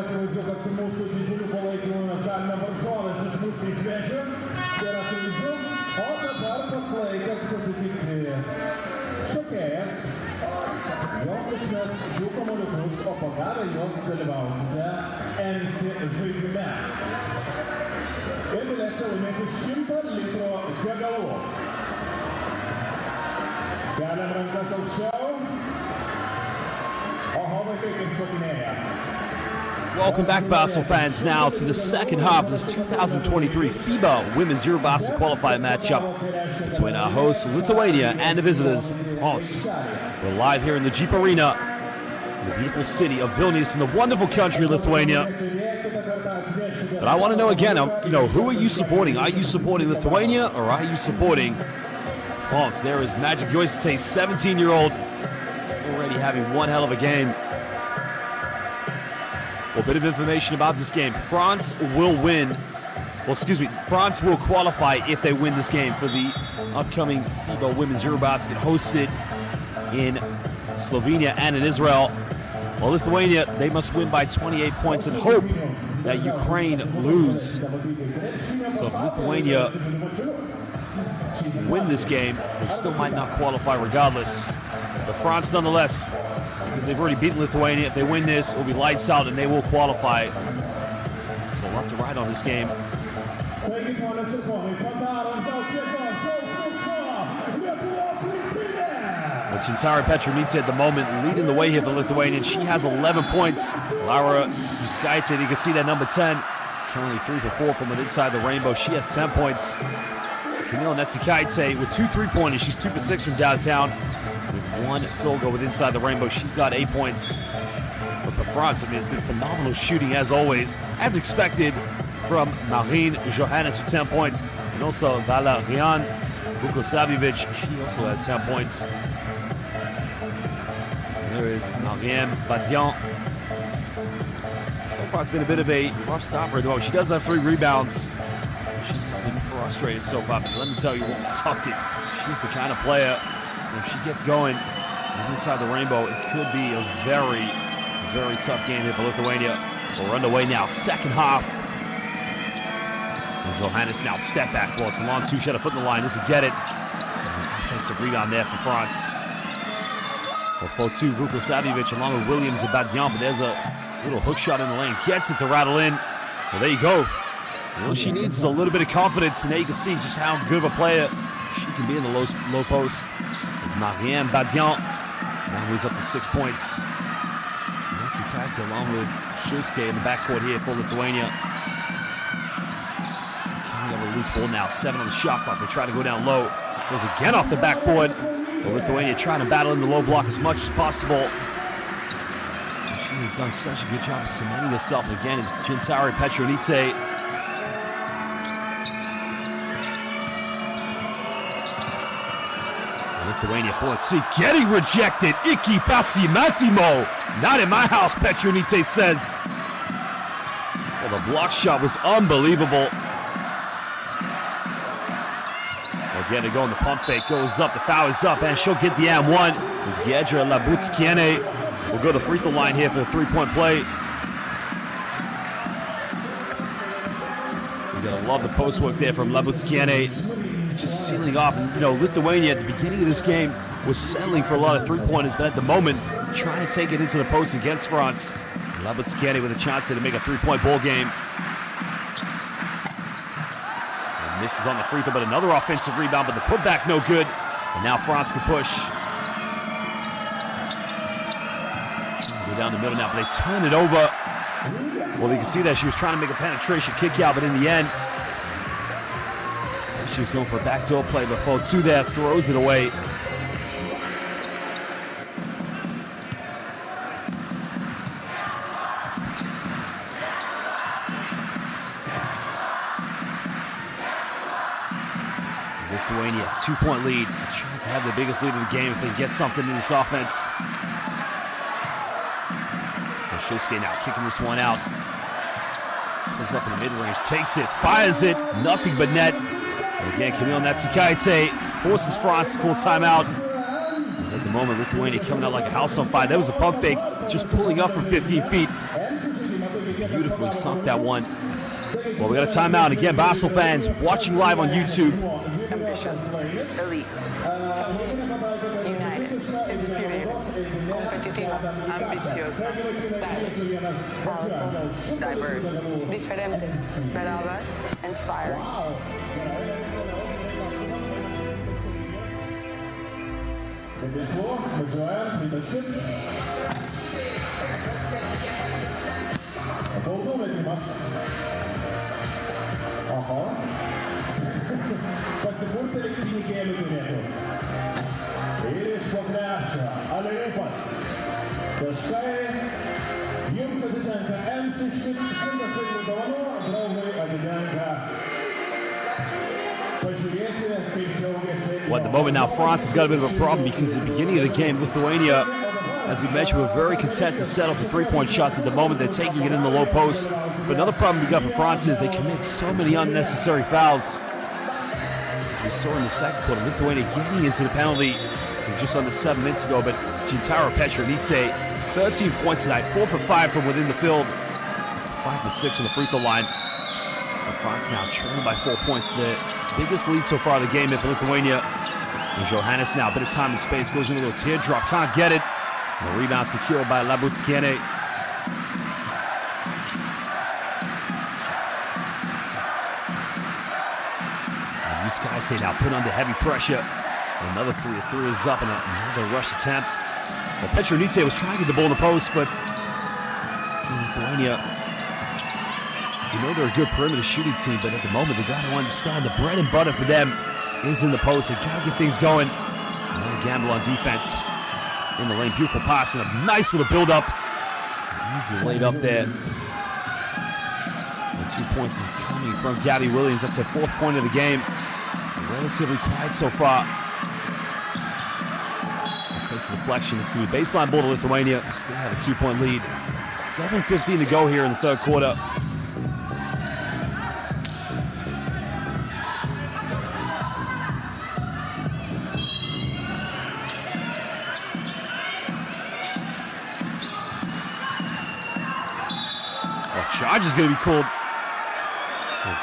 akivaizdu, kad su mūsų didžiuliu palaikymu mes galime varžovės išmušti iš vėžių. Tai yra akivaizdu. O dabar pats laikas pasitikti šokėjas. Jos išmes 2 kamuoliukus, o pagavę jos dalyvausite MC žaidime. Ir galėsite laimėti 100 litrų degalų. Keliam rankas aukščiau. Oho, vaikai kaip šokinėja. Welcome back, Basel fans, now to the second half of this 2023 FIBA Women's EuroBasket qualifier matchup between our hosts, Lithuania, and the visitors, France. We're live here in the Jeep Arena, in the beautiful city of Vilnius, in the wonderful country of Lithuania. But I want to know again, who are you supporting? Are you supporting Lithuania, or are you supporting France? There is Magic Yoisite, 17-year-old, already having one hell of a game. Well, a bit of information about this game. France will win. France will qualify if they win this game for the upcoming FIBA Women's EuroBasket hosted in Slovenia and in Israel. Well, Lithuania, they must win by 28 points and hope that Ukraine lose. So if Lithuania win this game, they still might not qualify regardless. But France, nonetheless, because they've already beaten Lithuania, if they win this, it will be lights out and they will qualify. So a lot to ride on this game. Well, Chintari Petronice at the moment leading the way here for Lithuania. She has 11 points. Laura Juskaitė, you can see that number 10. Currently 3 for 4 from inside the rainbow. She has 10 points. Camille Netsikaitė with 2 3-pointers. She's 2 for 6 from downtown. With 1 field goal with inside the rainbow. She's got 8 points. But for France, it's been phenomenal shooting as always. As expected from Marine Johannes with 10 points. And also Valerian Vukosavljevic. She also has 10 points. There is Marianne Badian. So far, it's been a bit of a rough stop for her, though. She does have 3 rebounds. She has been frustrated so far, but let me tell you what, something. She's the kind of player, if she gets going inside the rainbow, it could be a very, very tough game here for Lithuania. So we're underway now, second half. And Johannes now step back. Well, it's a long 2-shot, a foot in the line. This will get it. Offensive rebound there for France. Well, 4-2, Vukosavljevic along with Williams and Badian, but there's a little hook shot in the lane. Gets it to rattle in. Well, there you go. All she needs is a little bit of confidence, and there you can see just how good of a player she can be in the low post. As Marianne Badian now moves up to 6 points. Netsikaitė along with Shuske in the backcourt here for Lithuania. Coming up a loose ball now. 7 on the shot clock. They try to go down low. Goes again off the backboard. Lithuania trying to battle in the low block as much as possible. And she has done such a good job of cementing herself. And again, is Chintari Petronice. Lithuania 4-C getting rejected. Iki Pasimatimo. Not in my house, Petronice says. Well, the block shot was unbelievable. Again, they go on the pump fake, goes up, the foul is up, and she'll get the M1. As Giedra Labutskiene will go to the free throw line here for the 3-point play. You gotta love the post work there from Labutskiene. Just sealing off. And, Lithuania at the beginning of this game was settling for a lot of 3-pointers, but at the moment, trying to take it into the post against France. Labutskiene with a chance to make a 3-point ball game. This is on the free throw, but another offensive rebound, but the putback no good. And now France can push. Go down the middle now, but they turn it over. Well, you can see that she was trying to make a penetration kick out, but in the end, she was going for a backdoor play, but 4-2 there throws it away. Lithuania, 2-point lead. Tries to have the biggest lead of the game if they get something in this offense. Shuske now kicking this one out. Goes up in the mid-range, takes it, fires it, nothing but net. And again, Camille Netsikaitė forces France to call timeout. At the moment, Lithuania coming out like a house on fire. That was a pump fake, just pulling up from 15 feet. Beautifully sunk that one. Well, we got a timeout. Again, Basel fans watching live on YouTube. Ambitious, elite, united, experienced, competitive, ambitious, stylish, powerful, diverse, diferente, medalla, inspiring. Весло, Joel, Peterskis. Baudometrymas. Aha. Pasipurti pinigėlių turėtų. Ir iš po krepšio, Aliupas. Taškai. Jums atitenka MC100 dovanų, draugai atitenka. Well, at the moment now, France has got a bit of a problem because at the beginning of the game, Lithuania, as we mentioned, were very content to settle for three-point shots. At the moment, they're taking it in the low post. But another problem we got for France is they commit so many unnecessary fouls. As we saw in the second quarter, Lithuania getting into the penalty just under 7 minutes ago. But Gintaro Petronice, 13 points tonight, 4 for 5 from within the field, 5 for 6 on the free throw line. And France now trailing by 4 points. The biggest lead so far of the game for Lithuania. And Johannes now, a bit of time and space, goes into a little teardrop, can't get it. And the rebound secured by Labutskiene. And Yuskaitse now put under heavy pressure. Another three is up and another rush attempt. Well, Petronice was trying to get the ball in the post, but Lithuania, you know they're a good perimeter shooting team, but at the moment they got to understand the bread and butter for them is in the post. They got to get things going. Another gamble on defense in the lane. Beautiful pass and a nice little build-up. Easy laid up there. And 2 points is coming from Gabby Williams. That's her 4th point of the game. Relatively quiet so far. Takes a deflection. It's going to be baseline ball to Lithuania. Still have a 2-point lead. 7:15 to go here in the third quarter. Charge is going to be called.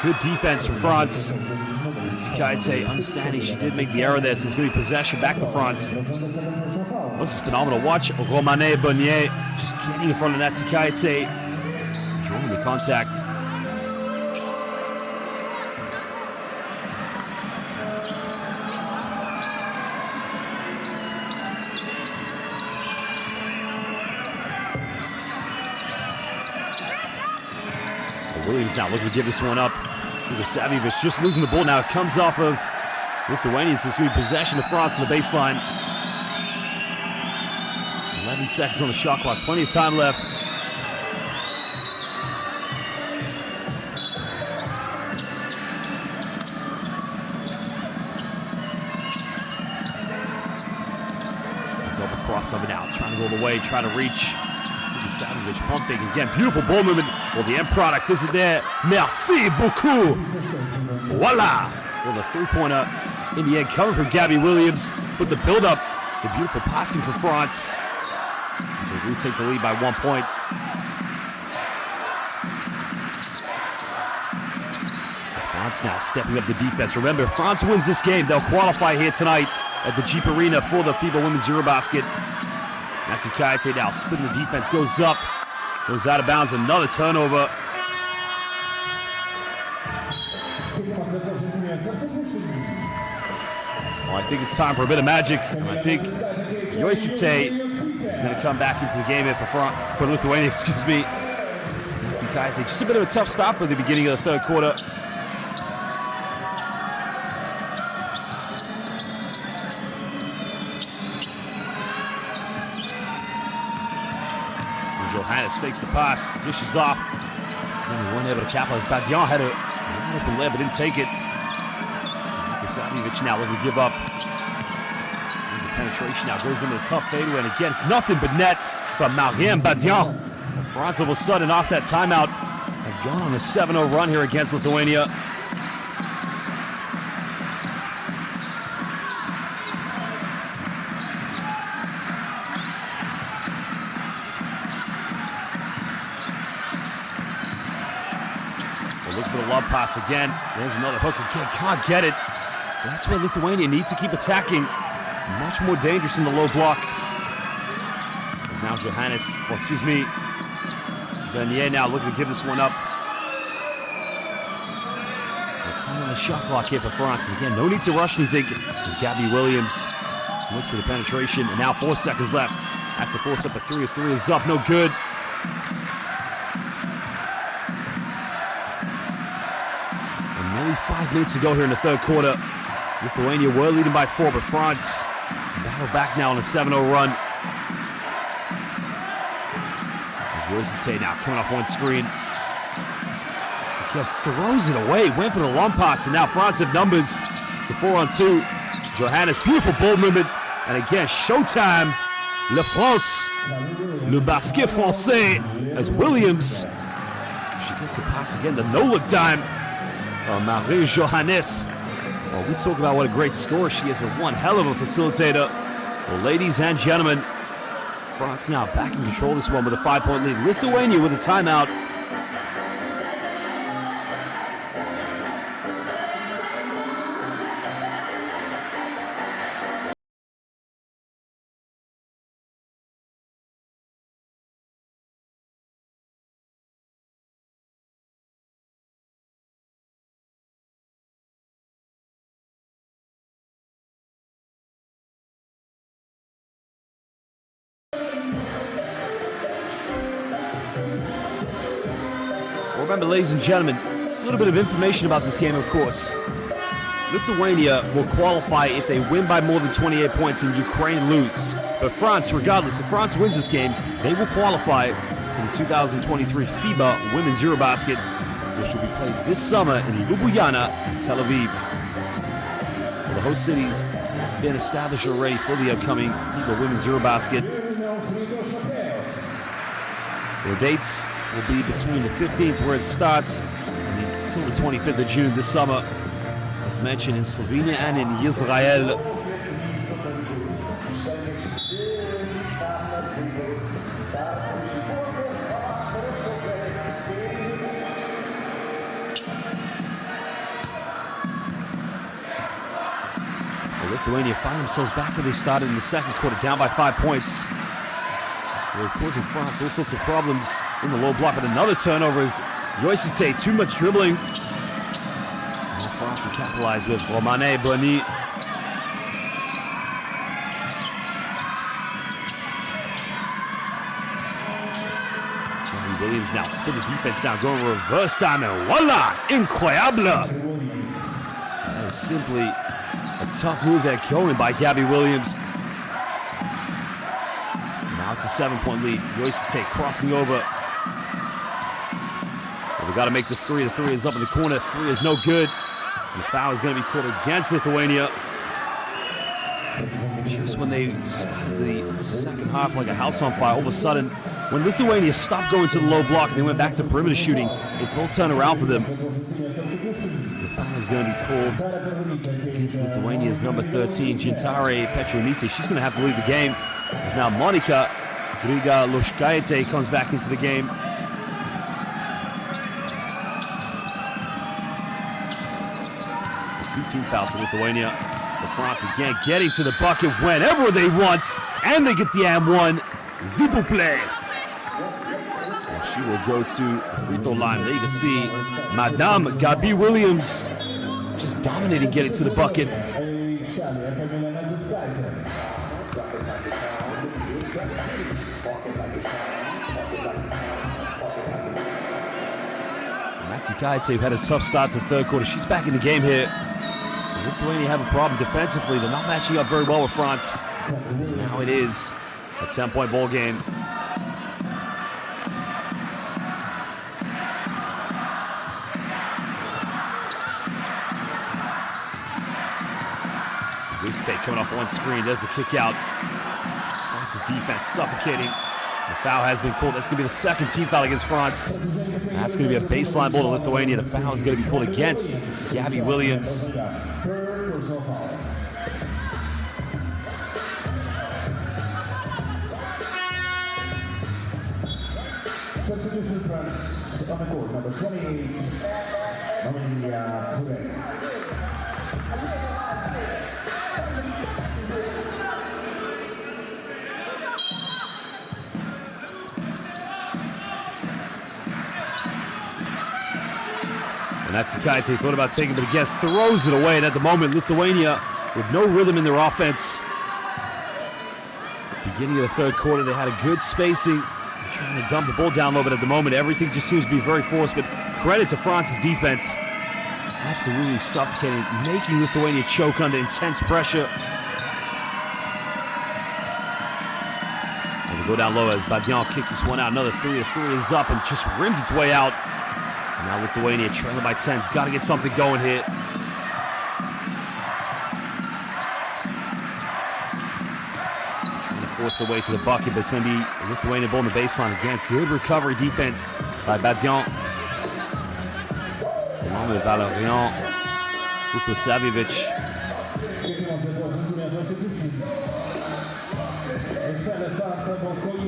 Good defense from France. Tsikaite understanding she did make the error there, so it's going to be possession back to France. This is phenomenal. Watch Romane Bonnier just getting in front of that Tsikaite. Drawing the contact. Williams now looking to give this one up. Savjevic just losing the ball now. It comes off of Lithuania, so it's going to be possession of France on the baseline. 11 seconds on the shot clock. Plenty of time left. Double crossover now. Trying to go the way, trying to reach. Savjevic pump fake again. Beautiful ball movement. Well, the end product isn't there. Merci beaucoup. Voila. Well, the three-pointer in the end coming from Gabby Williams. But the build-up, the beautiful passing for France. As they retake the lead by 1 point. France now stepping up the defense. Remember, if France wins this game, they'll qualify here tonight at the Jeep Arena for the FIBA Women's EuroBasket. That's Tsikaite now spinning the defense, goes up, goes out of bounds, another turnover. Well, I think it's time for a bit of magic, and I think Yoisite is going to come back into the game here for Lithuania, excuse me. Tsikaite, just a bit of a tough stop for the beginning of the third quarter. Johannes fakes the pass, dishes off. Then he weren't able to capitalize. Badian had a wide open layup, but didn't take it. Savjevic now looking to give up. There's a penetration now, goes into a tough fadeaway, and again, it's nothing but net from Mariam Badian. And France all of a sudden off that timeout have gone on a 7-0 run here against Lithuania. for the love pass again. There's another hook again. Can't get it. That's where Lithuania needs to keep attacking. Much more dangerous in the low block. There's now Bernier now looking to give this one up. It's not on the shot clock here for France. And again, no need to rush anything. As Gabby Williams looks for the penetration. And now 4 seconds left. After force up a 3 is up. No good. And nearly 5 minutes to go here in the third quarter. Lithuania were leading by 4, but France battle back now on a 7-0 run. As now coming off one screen. Again, throws it away. Went for the long pass, and now France have numbers. It's a 4-on-2. Johannes, beautiful ball movement. And again, showtime. Le France. Le basket français. As Williams. She gets the pass again. The no-look dime. Marie Johannes. Well, we talk about what a great scorer she is, but one hell of a facilitator. Well, ladies and gentlemen, France now back in control of this one with a 5-point lead. Lithuania with a timeout. Remember, ladies and gentlemen, a little bit of information about this game, of course. Lithuania will qualify if they win by more than 28 points and Ukraine lose. But France, regardless, if France wins this game, they will qualify for the 2023 FIBA Women's EuroBasket, which will be played this summer in Lithuania and Tel Aviv. Well, the host cities have been established already for the upcoming FIBA Women's EuroBasket. The dates will be between the 15th, where it starts, and until the 25th of June this summer, as mentioned, in Slovenia and in Israel. Lithuania find themselves back where they started in the second quarter, down by 5 points. They're causing France all sorts of problems in the low block, but another turnover is Yoisite, too much dribbling. And France can capitalize with Romane Boni. Gabby Williams now spin the defense down, going reverse time, and voila! Incroyable! That is simply a tough move there going by Gabby Williams. Now it's a 7-point lead. Yoisite crossing over. Well, we got to make this 3. The 3 is up in the corner. 3 is no good. And the foul is going to be called against Lithuania. Just when they started the second half like a house on fire, all of a sudden, when Lithuania stopped going to the low block and they went back to perimeter shooting, it's all turned around for them. The foul is going to be called against Lithuania's number 13, Gintare Petronite. She's going to have to leave the game. As now Monika Griga-Loshkaite comes back into the game. The 2-team fouls for Lithuania. For France again getting to the bucket whenever they want. And they get the and-one. S'il vous plaît. And she will go to the free throw line. There you can see Madame Gabby Williams just dominating getting to the bucket. Matsikaitse had a tough start to the third quarter. She's back in the game here. Lithuania have a problem defensively. They're not matching up very well with France. So now it is a 10-point ball game. Yoisite coming off one screen. There's the kick out. France's defense suffocating. The foul has been called. That's going to be the second team foul against France. That's going to be a baseline ball to Lithuania. The foul is going to be called against Gabby Williams. Substitution France on the court, number 28. And that's the Kaitse thought about taking it, but again throws it away. And at the moment, Lithuania with no rhythm in their offense. Beginning of the third quarter, they had a good spacing. They're trying to dump the ball down low, but at the moment, everything just seems to be very forced. But credit to France's defense. Absolutely suffocating, making Lithuania choke under intense pressure. And they go down low as Badian kicks this one out. Another three. The three is up and just rims its way out. And now Lithuania trailing by 10's got to get something going here. Trying to force their way to the bucket, but it's going to be Lithuania ball on the baseline again. Good recovery defense by Badian. Along with Valerian, Vukosavic.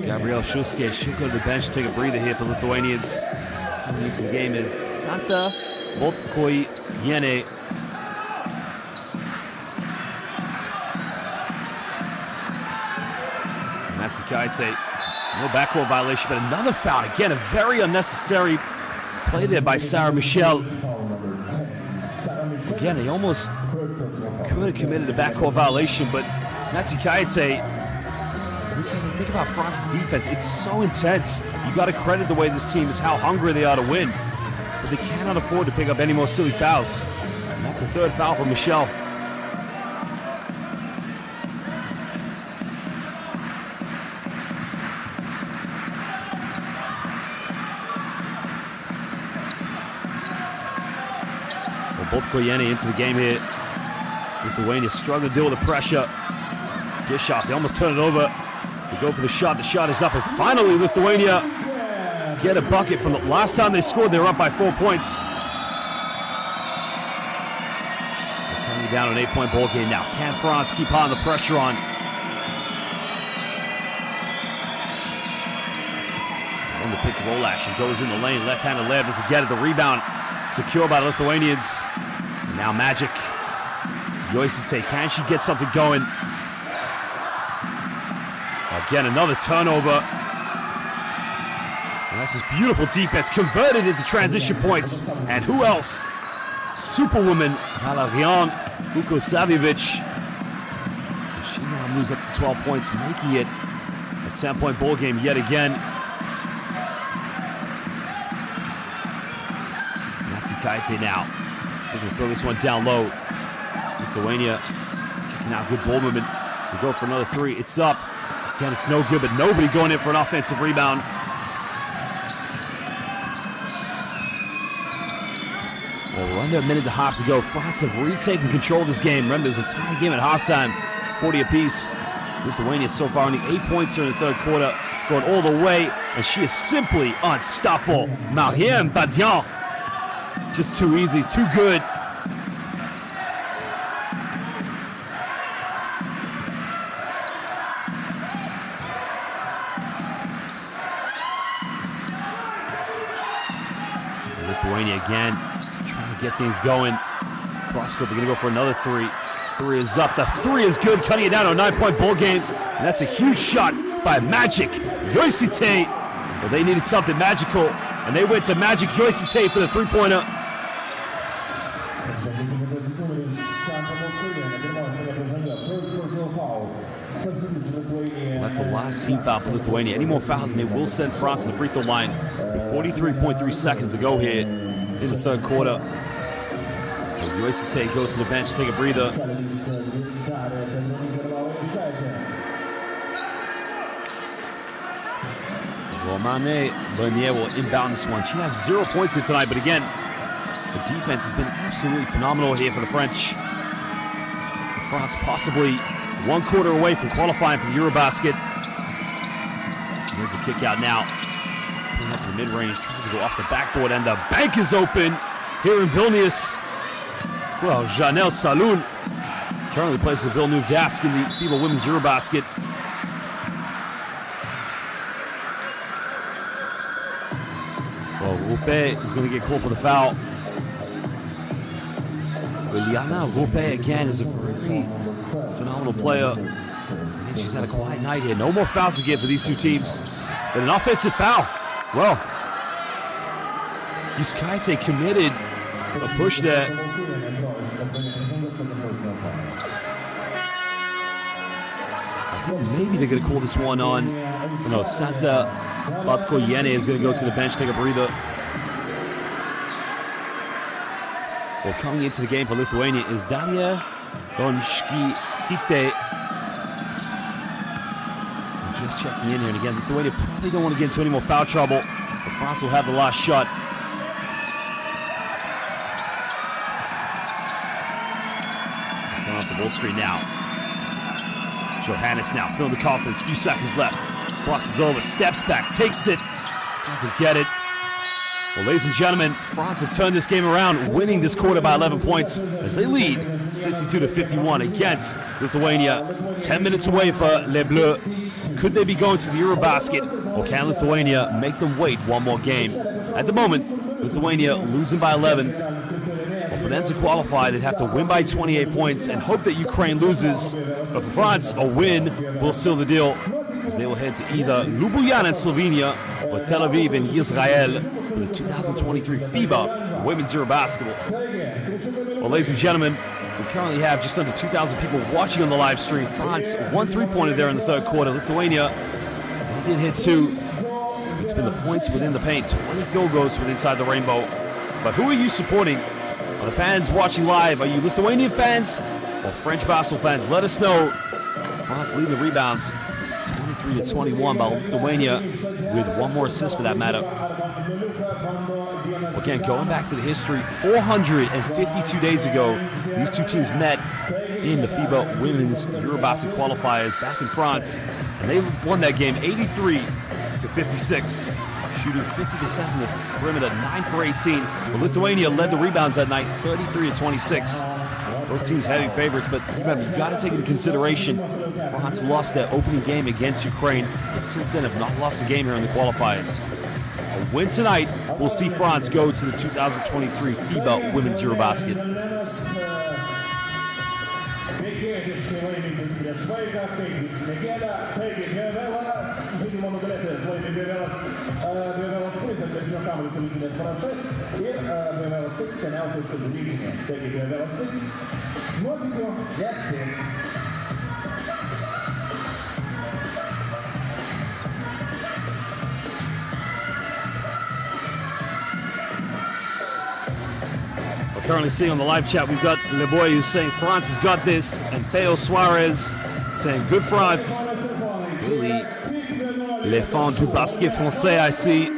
Gabriel Schuske should go to the bench, take a breather here for Lithuanians. Coming into the game is Santa Botkoyene. And that's the Kaitse. No backcourt violation, but another foul. Again, a very unnecessary play there by Sarah Michel. Again, he almost could have committed a backcourt violation, but Natsi Kaitse. This is the thing about France's defense. It's so intense. You got to credit the way this team is, how hungry they are to win. But they cannot afford to pick up any more silly fouls. And that's a third foul for Michel. Both Koyene into the game here. Lithuania struggling to deal with the pressure. Dish off. They almost turn it over. They go for the shot. The shot is up. And finally, Lithuania get a bucket from the last time they scored. They were up by 4 points. They're coming down an 8-point ball game now. Can France keep on the pressure on? On the pick and roll action. Goes in the lane. Left-handed Lev doesn't get it. The rebound secured by the Lithuanians. Now Magic. Yoisite, can she get something going? Again, another turnover. And that's this beautiful defense converted into transition points. And who else? Superwoman Valerian Vukosavic. She now moves up to 12 points, making it a 10-point ball game yet again. Natsi Kaite now. They can throw this one down low. Lithuania kicking out, good ball movement. They go for another three. It's up. Again, it's no good, but nobody going in for an offensive rebound. Well, we're under a minute and a half to go. France have retaken control of this game. Remember, it was a tie game at halftime, 40 apiece. Lithuania so far only 8 points here in the third quarter, going all the way, and she is simply unstoppable. Marianne Badian. Just too easy, too good. Lithuania again, trying to get things going. Cross-court, they're going to go for another three. Three is up. The three is good, cutting it down to a 9-point ball game. And that's a huge shot by Magic Yoisite. Well, they needed something magical, and they went to Magic Yoisite for the three-pointer. That's the last team foul for Lithuania. Any more fouls and they will send France to the free throw line with 43.3 seconds to go here in the third quarter. As Yoisite goes to the bench, take a breather. Romane Bernier will inbound this one. She has 0 points here tonight, but again, the defense has been absolutely phenomenal here for the French. France possibly 1 quarter away from qualifying for the EuroBasket. There's the kick out now. Pulling up from the mid-range, tries to go off the backboard, and the bank is open here in Vilnius. Well, Janelle Saloon currently plays for Villeneuve Dask in the FIBA Women's EuroBasket. Well, Rupe is going to get called for the foul. Liana Rope again is a really phenomenal player. And she's had a quiet night here. No more fouls to give for these two teams. But an offensive foul. Well, Yuskaite committed a push there. Maybe they're going to call this one on. No, Santa Batko-Yene is going to go to the bench, take a breather. Well, coming into the game for Lithuania is Dalia Donskite. Just checking in here, and again, Lithuania probably don't want to get into any more foul trouble, but France will have the last shot. Coming off the ball screen now. Johannes now, feeling the confidence, few seconds left. Crosses over, steps back, takes it, doesn't get it. Well, ladies and gentlemen, France have turned this game around, winning this quarter by 11 points as they lead 62-51 against Lithuania. 10 minutes away for Les Bleus. Could they be going to the EuroBasket, or can Lithuania make them wait one more game? At the moment, Lithuania losing by 11. Well, for them to qualify, they'd have to win by 28 points and hope that Ukraine loses. But for France, a win will seal the deal, as they will head to either Ljubljana in Slovenia or Tel Aviv in Israel for the 2023 FIBA Women's EuroBasket. Well, ladies and gentlemen, we currently have just under 2,000 people watching on the live stream. France, 1 3-pointer there in the third quarter. Lithuania, they did hit 2. It's been the points within the paint, 20 field goals within inside the rainbow. But who are you supporting? Are the fans watching live? Are you Lithuanian fans or French basketball fans? Let us know. France leading the rebounds 23-21 by Lithuania with one more assist for that matter. Again, going back to the history, 452 days ago, these two teams met in the FIBA Women's EuroBasket Qualifiers back in France, and they won that game 83-56, shooting 50% from the perimeter, 9 for 18. But Lithuania led the rebounds that night, 33-26. Both teams heavy favorites, but remember, you got to take into consideration France lost their opening game against Ukraine, but since then have not lost a game here in the qualifiers. A win tonight will see France go to the 2023 FIBA Women's EuroBasket. We're currently seeing on the live chat, we've got Le Boy who's saying France has got this, and Theo Suarez saying good France. Really, les fans du basket français, I see.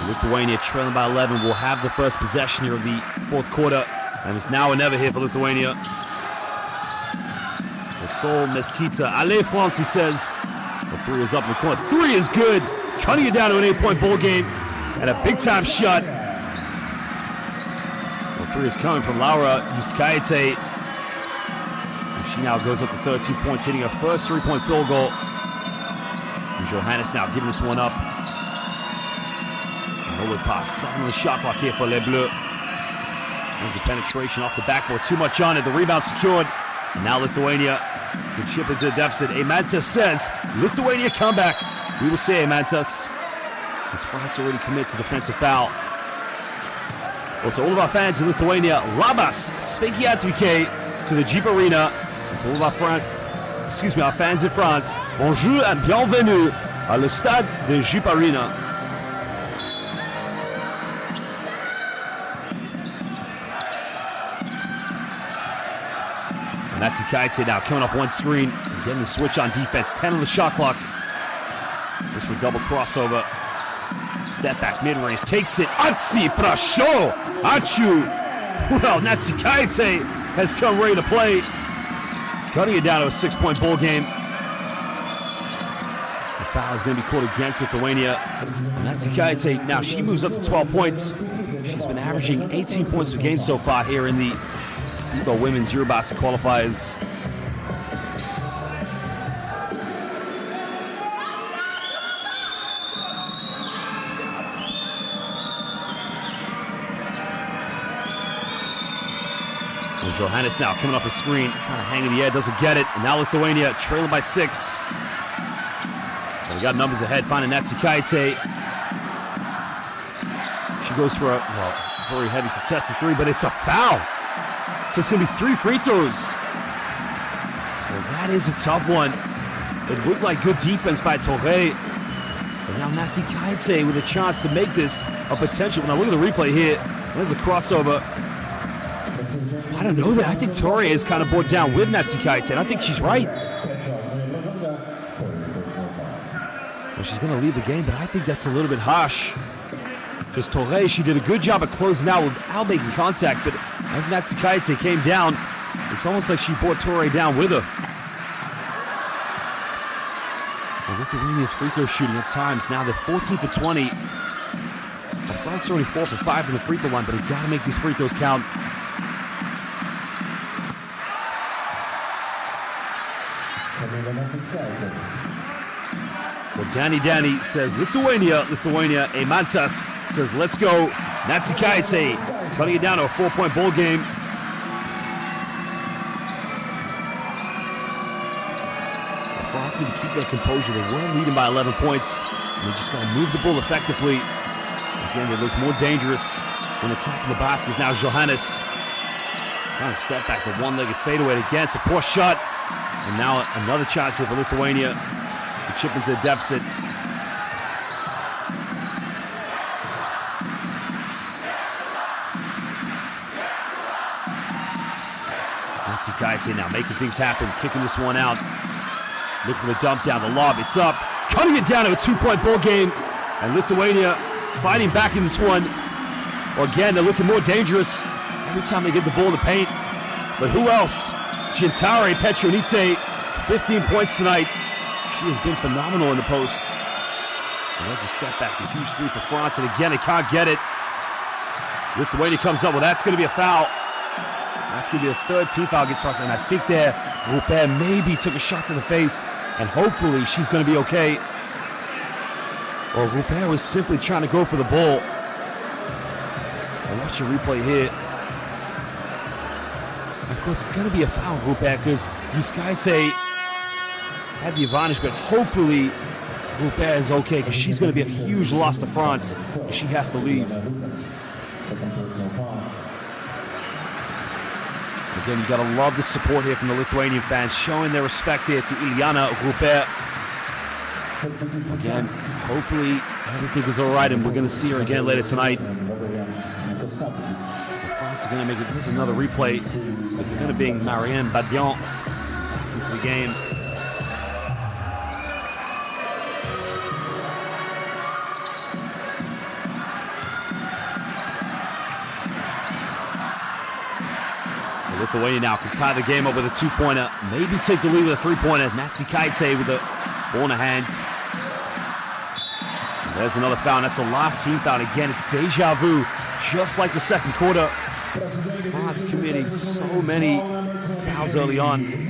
Lithuania trailing by 11 will have the first possession here of the fourth quarter, and it's now or never here for Lithuania. Sol Mesquita, allez France, he says. The 3 is up in the corner. 3 is good, cutting it down to an 8-point ball game, and a big-time shot. The 3 is coming from Laura Yuskaite. And she now goes up to 13 points, hitting her first 3-point field goal. And Johannes now giving this one up. Forward pass, 7 on the shot clock here for Les Bleus. There's the penetration off the backboard, too much on it. The rebound secured. And now Lithuania can chip into the deficit. Eimantas says, Lithuania comeback. We will say Eimantas, as France already commits a defensive foul. Also, all of our fans in Lithuania, Labas, Sveiki atvykę to the Jeep Arena. And to all of our fans in France, bonjour and bienvenue à le stade de Jeep Arena. And that's Ikaitse now coming off one screen, getting the switch on defense. 10 on the shot clock. This for double crossover. Step back, mid-range, takes it. Atsi Prasho! Achu! Well, Natsikaite has come ready to play. Cutting it down to a 6-point ball game. The foul is going to be called against Lithuania. And Natsikaite, now she moves up to 12 points. She's been averaging 18 points per game so far here in the FIBA Women's EuroBasket Qualifiers. Johannes now coming off the screen, trying to hang in the air, doesn't get it. And now Lithuania trailing by 6. And we got numbers ahead, finding Natsikaite. She goes for a very heavy contested 3, but it's a foul. So it's going to be 3 free throws. Well, that is a tough one. It looked like good defense by Torre. But now Natsikaite with a chance to make this a potential. Now look at the replay here. There's the crossover. I don't know that. I think Torre is kind of brought down with Natsikaite, and I think she's right. Well, she's going to leave the game, but I think that's a little bit harsh. Because Torre, she did a good job of closing out without making contact, but as Natsikaite came down, it's almost like she brought Torre down with her. Well, Lithuania's free throw shooting at times, now they're 14 for 20. The front's already 4 for 5 from the free throw line, but you got to make these free throws count. Well, Danny says Lithuania, Eimantas says let's go. Natsikaite cutting it down to a 4-point ball game. The France need to keep their composure. They were leading by 11 points, and they just got to move the ball effectively. Again, they look more dangerous when attacking the baskets. Now Johannes trying to step back, the one-legged fadeaway again. It's a poor shot, and now another chance here for Lithuania. The chip into the deficit. Natsikaite now making things happen, kicking this one out. Looking for the dump down, the lob, it's up. Cutting it down to a 2-point ball game. And Lithuania fighting back in this one. Again, they're looking more dangerous every time they get the ball in the paint. But who else? Gintare Petronite, 15 points tonight. She has been phenomenal in the post. And there's a step back, a huge 3 for France, and again, they can't get it. Lithuania comes up, well, that's going to be a foul. That's going to be the 3rd team foul against France, and I think there, Rupert maybe took a shot to the face, and hopefully she's going to be okay. Well, Rupert was simply trying to go for the ball. I'll watch the replay here. Of course, it's going to be a foul, Rupert, because Yuskaite had the advantage, but hopefully Rupert is okay, because she's going to be a huge loss to France, and she has to leave. Again, you got to love the support here from the Lithuanian fans, showing their respect here to Iliana Rupert. Again, hopefully everything is all right, and we're going to see her again later tonight. France are going to make it. This is another replay, but they're going to bring Marianne Badian into the game. Lithuania now can tie the game up with a 2-pointer. Maybe take the lead with a 3-pointer. Natsikaite with the ball in the hands. And there's another foul. That's the last team foul. Again, it's deja vu, just like the second quarter. France committing so many fouls early on.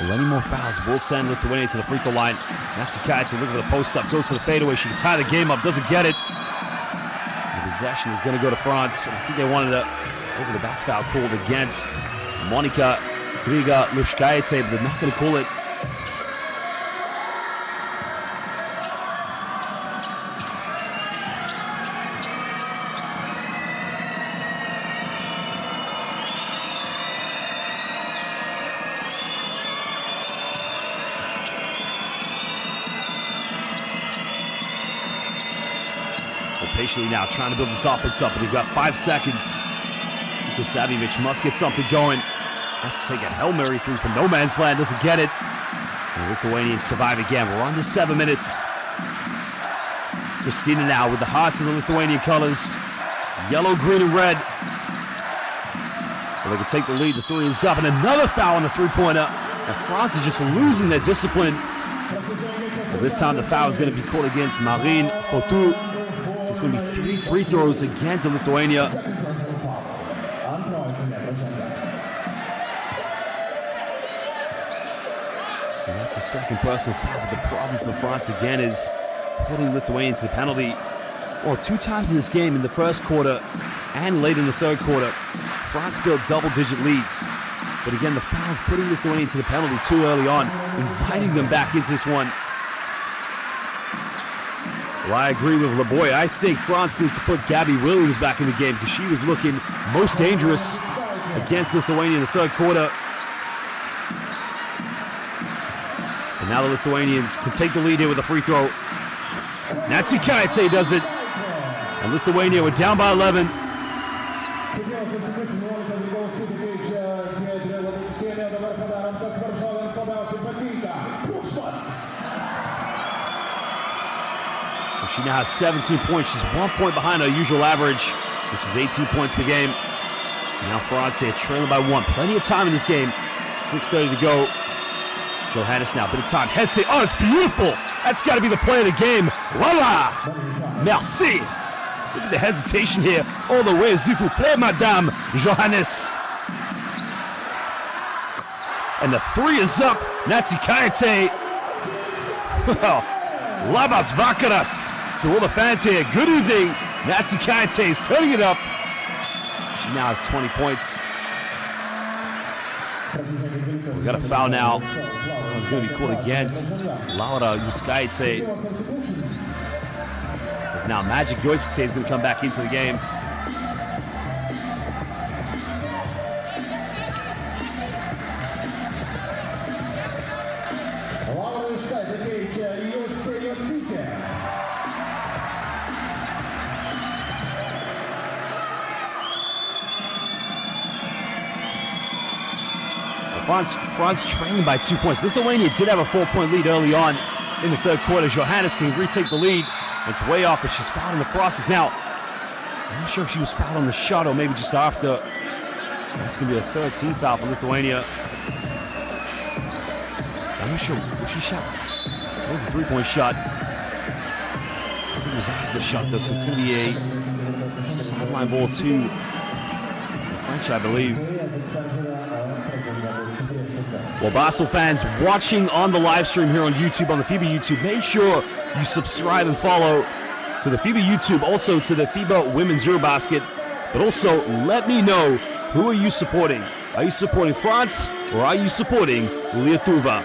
Well, any more fouls will send Lithuania to the free throw line. Natsikaite looking for the post up, goes for the fadeaway. She can tie the game up, doesn't get it. The possession is going to go to France. I think they wanted a over the back foul called against Monika Griga-Lushkaite, but they're not going to call it. Patiently now trying to build this offense up, but we've got 5 seconds. Because Savjevic must get something going. Has to take a Hail Mary through from no man's land, doesn't get it. The Lithuanians survive again. We're on to 7 minutes. Christina now with the hearts of the Lithuanian colors. Yellow, green, and red. Well, they can take the lead. The 3 is up, and another foul on the 3-pointer. And France is just losing their discipline. Well, this time the foul is going to be called against Marine Potou. So it's going to be 3 free throws again to Lithuania. a second personal foul. But the problem for France again is putting Lithuania into the penalty. Well, 2 times in this game, in the first quarter and late in the third quarter, France built double-digit leads. But again, the fouls putting Lithuania into the penalty too early on, inviting them back into this one. Well, I agree with LeBoy. I think France needs to put Gabby Williams back in the game because she was looking most dangerous against Lithuania in the third quarter. And now the Lithuanians can take the lead here with a free throw. Natsi Kaite does it. And Lithuania were down by 11. She now has 17 points. She's 1 point behind her usual average, which is 18 points per game. Now France here trailing by 1. Plenty of time in this game. 6:30 to go. Johannes now, bit of time. Hesse, oh, it's beautiful. That's got to be the play of the game. Voila! Merci. Look at the hesitation here. All the way. S'il vous plaît, Madame Johannes. And the 3 is up. Natsi Kaite. Well, Labas Vakaras. So all the fans here, good evening. Natsi Kaite is turning it up. She now has 20 points. We got a foul now. It's going to be called against Laura Yuskaite. As now Magic Yoisite is going to come back into the game. France trailing by 2 points. Lithuania did have a 4-point lead early on in the third quarter. Johannes can retake the lead. It's way off, but she's fouled in the process. Now, I'm not sure if she was fouled on the shot or maybe just after. That's going to be a 13th foul for Lithuania. I'm not sure what she shot. That was a 3-point shot. I think it was after the shot, though, so it's going to be a sideline ball to the French, I believe. Well, Basel fans watching on the live stream here on YouTube, on the FIBA YouTube, make sure you subscribe and follow to the FIBA YouTube, also to the FIBA Women's EuroBasket. But also, let me know, who are you supporting? Are you supporting France or are you supporting Lietuva?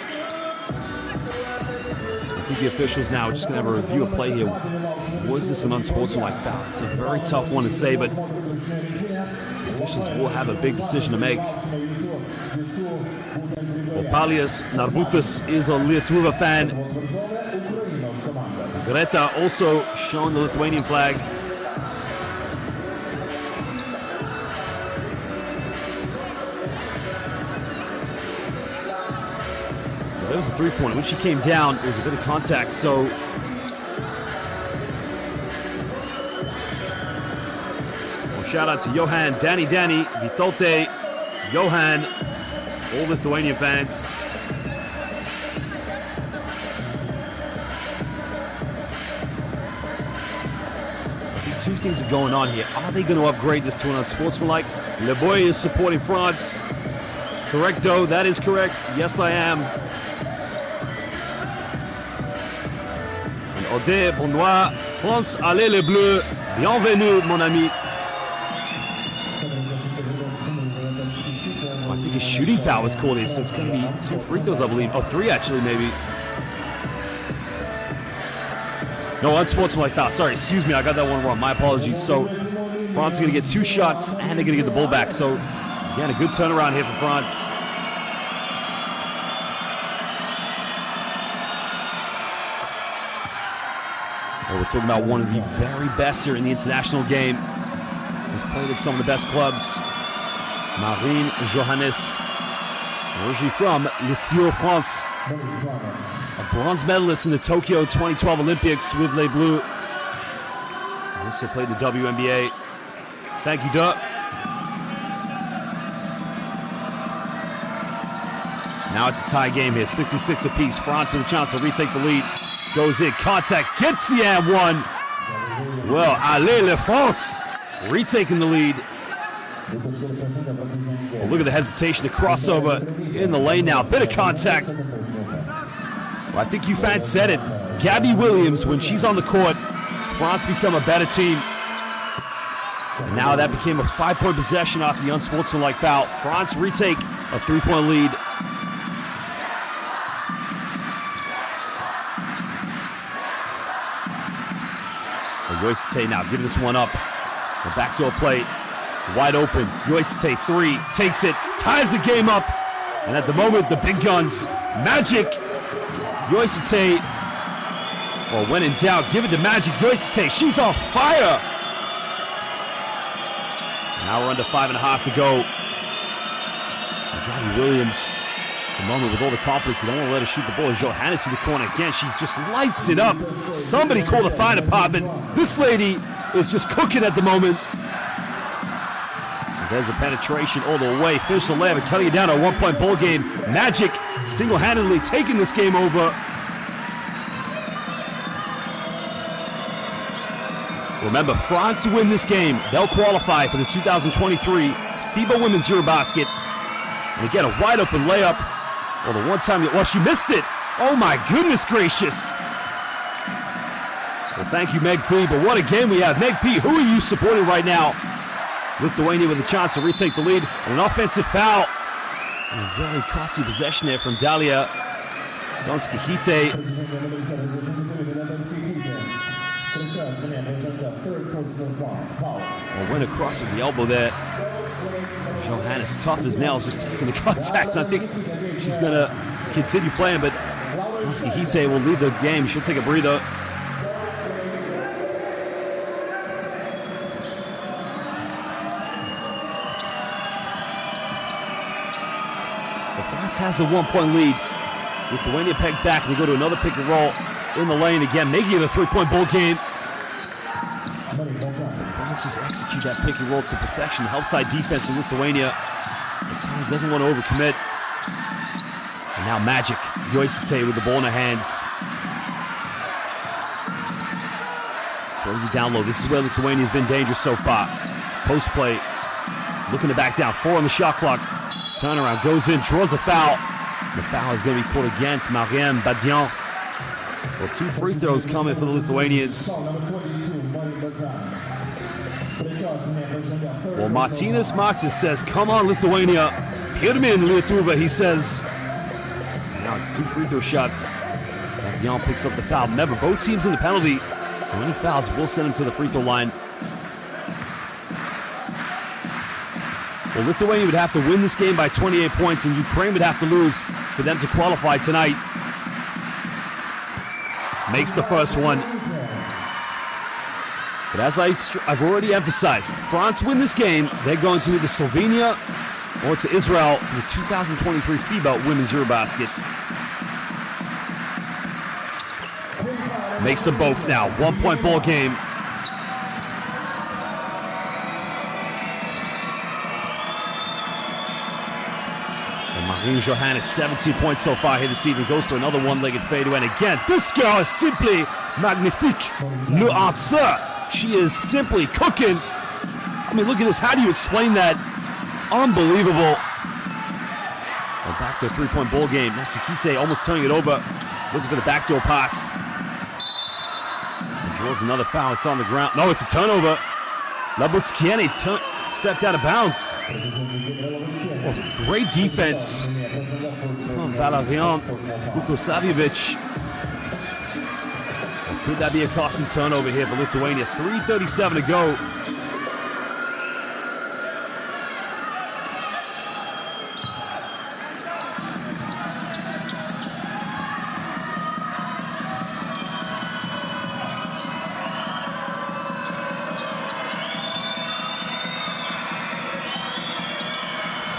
I think the officials now are just going to have a review of play here. Was this an unsportsmanlike foul? It's a very tough one to say, but officials will have a big decision to make. Well, Palias Narbutas is a Lietuva fan. Greta also showing the Lithuanian flag. Well, there was a 3-pointer. When she came down, there was a bit of contact, so shout out to Johan, Danny, Vitote, Johan, all Lithuanian fans. I think 2 things are going on here. Are they going to upgrade this to an unsportsmanlike? LeBoy is supporting France. Correcto, that is correct. Yes, I am. And Ode, Bonnois, France, allez les bleus. Bienvenue, mon ami. I think a shooting foul was called here, so it's going to be 2 free throws, I believe. Oh, 3 actually, maybe. No, unsportsmanlike foul. Sorry, excuse me, I got that one wrong. My apologies. So, France is going to get 2 shots, and they're going to get the ball back. So, again, a good turnaround here for France. Well, we're talking about one of the very best here in the international game. He's played at some of the best clubs. Marine Johannes, originally from Lisieux, France. A bronze medalist in the Tokyo 2012 Olympics with Les Bleus. Also played the WNBA. Thank you, Duh. Now it's a tie game here, 66 apiece. France with a chance to retake the lead. Goes in, contact, gets the and one. Well, allez la France, retaking the lead. Well, look at the hesitation, the crossover in the lane now. Bit of contact. Well, I think you fans said it. Gabby Williams, when she's on the court, France become a better team. And now that became a 5-point possession off the unsportsmanlike foul. France retake a 3-point lead. Yoisite now giving this one up. The backdoor play, wide open. Yoisite 3, takes it, ties the game up. And at the moment, the big guns, Magic, Yoisite, well, when in doubt, give it to Magic. Yoisite, she's on fire. Now we're under 5.5 to go. And Gabby Williams, at the moment with all the confidence, they don't want to let her shoot the ball. Johannes in the corner again. She just lights it up. Somebody call the fire department. This lady is just cooking at the moment. And there's a penetration all the way. Finish the layup and cutting it down to a 1-point ball game. Magic single-handedly taking this game over. Remember, France win this game. They'll qualify for the 2023 FIBA Women's EuroBasket. And again, a wide open layup. Well, the one time, well, she missed it. Oh my goodness gracious. Well, thank you, Meg P. But what a game we have. Meg P, who are you supporting right now? Lithuania with a chance to retake the lead. And an offensive foul. And a very costly possession there from Dalia Donskihite. Well, went across with the elbow there. Johannes, tough as nails, just taking the contact. I think she's going to continue playing, but Donskihite will leave the game. She'll take a breather. France has a 1-point lead. Lithuania pegged back, and they go to another pick and roll in the lane again, making it a 3-point ball game. France just execute that pick and roll to perfection. Help side defense in Lithuania at times doesn't want to overcommit. And now Magic, Yoisite with the ball in her hands. Throws it down low. This is where Lithuania's been dangerous so far. Post play, looking to back down. 4 on the shot clock. Turnaround, goes in, draws a foul. The foul is going to be called against Mariam Badian. Well, 2 free throws coming for the Lithuanians. Well, Martinez Martis says, come on, Lithuania. Pirmin Lietuva, he says. Now it's 2 free throw shots. Badian picks up the foul. Remember, both teams in the penalty, so any fouls will send him to the free throw line. Well, Lithuania would have to win this game by 28 points, and Ukraine would have to lose for them to qualify tonight. Makes the first one. But as I've already emphasized, France win this game, they're going to either Slovenia or to Israel for the 2023 FIBA Women's EuroBasket. Makes them both now. 1-point ball game. And Johannes, 17 points so far here this evening. Goes for another one-legged fadeaway. And again, this girl is simply magnifique. Le answer. She is simply cooking. I mean, look at this. How do you explain that? Unbelievable. Well, back to a 3-point ball game. Natsuhite almost turning it over. Looking for the backdoor pass. And draws another foul. It's on the ground. No, it's a turnover. Labutskiene stepped out of bounds. Well, great defense from Valerian Vukosavljevic. Could that be a costly turnover here for Lithuania? 3:37 to go.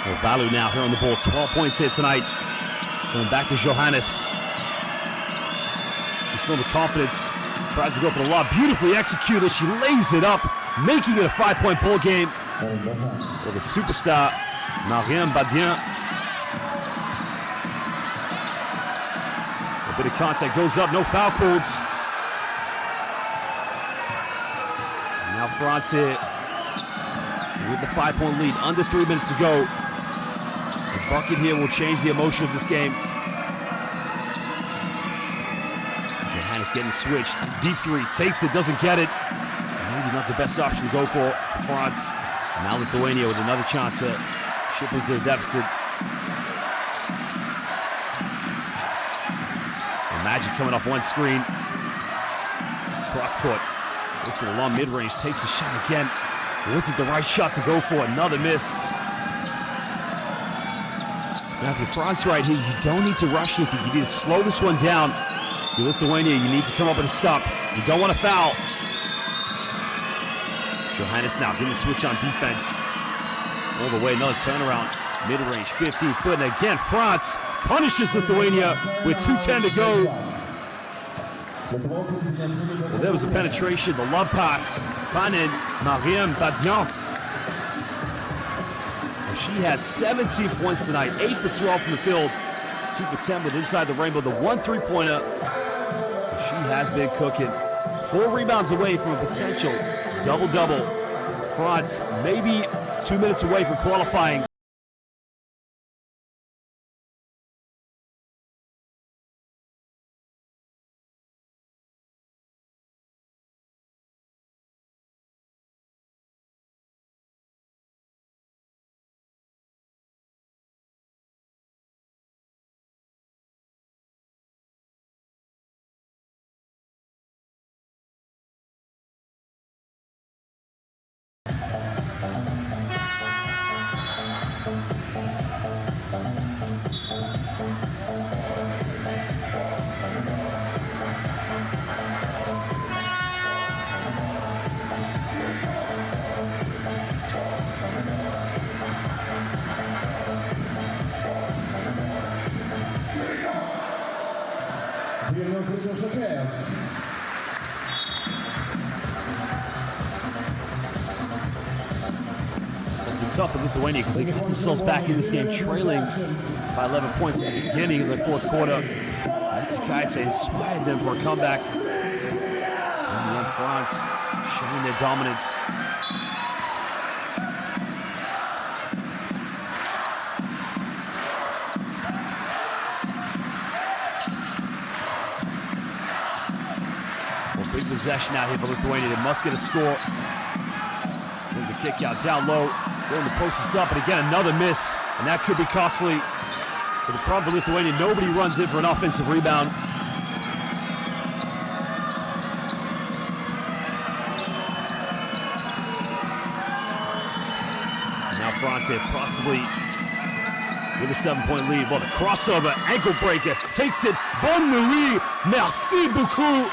Well, Valu now here on the ball. 12 points here tonight. Going back to Johannes. She's filled with confidence. Tries to go for the lob. Beautifully executed. She lays it up, making it a 5-point ball game. For the superstar, Mariam Badian. A bit of contact goes up. No foul calls. And now France here with the 5-point lead. Under 3 minutes to go. The bucket here will change the emotion of this game. Johannes getting switched. Deep three, takes it, doesn't get it. Maybe not the best option to go for France. Now Lithuania with another chance to chip into the deficit. And Magic coming off one screen. Cross court. Looks for the long mid-range, takes the shot again. Was it the right shot to go for? Another miss. Now if you're France right here, you don't need to rush it. You need to slow this one down. If you're Lithuania, you need to come up with a stop. You don't want to foul. Johannes now getting a switch on defense. All the way, another turnaround. Mid-range, 15-foot, and again, France punishes Lithuania with 2:10 to go. Well, there was a penetration, the love pass. Fanen, Mariam Badian. She has 17 points tonight, 8 for 12 from the field, 2 for 10 with inside the rainbow, the 1 3-pointer. She has been cooking. 4 rebounds away from a potential double-double. France maybe 2 minutes away from qualifying. Tough for Lithuania because they got themselves back in this game trailing by 11 points at the beginning of the fourth quarter. Kaitse inspired them for a comeback. And then France showing their dominance. Well, big possession out here for Lithuania. They must get a score. There's the kick out down low. Going the post is up, and again, another miss, and that could be costly. But the problem for Lithuania, nobody runs in for an offensive rebound. Now France here possibly with a 7-point lead. Well, the crossover, ankle breaker, takes it. Bonne nuit, merci beaucoup.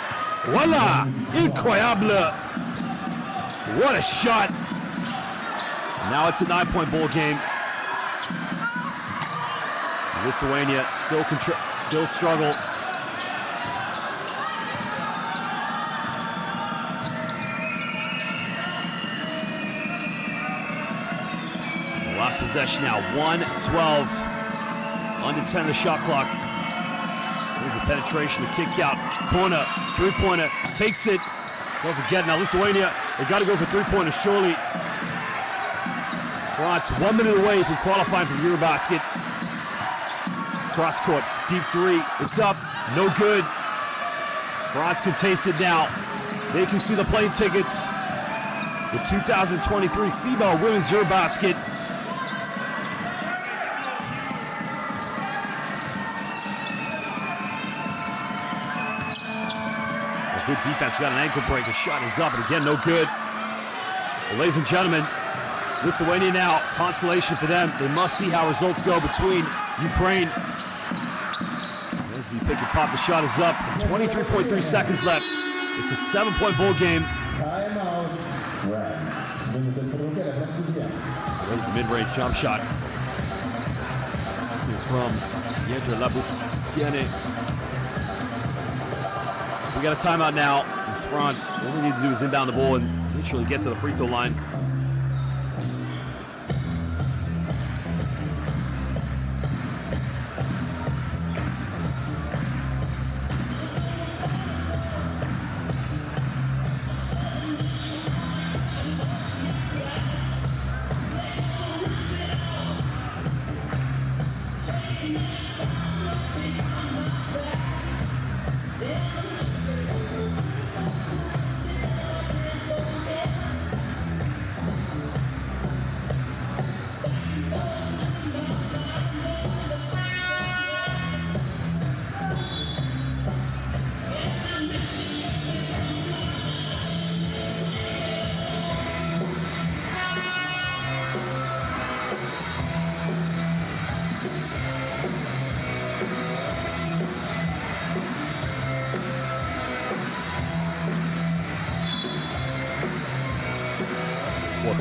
Voila, incroyable. What a shot. Now it's a 9-point ball game. Lithuania still struggle. The last possession now, 1:12. Under 10 of the shot clock. There's a penetration, a kick out, corner, 3-pointer, takes it. Doesn't get it. Now Lithuania, they got to go for 3-pointers surely. France 1 minute away from qualifying for EuroBasket. Cross court, deep three, it's up, no good. France can taste it now. They can see the plane tickets. The 2023 FIBA Women's EuroBasket. A good defense, got an ankle breaker, shot is up, and again, no good. Well, ladies and gentlemen, Lithuania now, consolation for them. They must see how results go between Ukraine. As the pick and pop, the shot is up. 23.3 seconds left. It's a 7-point ball game. There's the mid-range jump shot. From Yedra Labutiene. We got a timeout now. It's France. All we need to do is inbound the ball and literally get to the free throw line.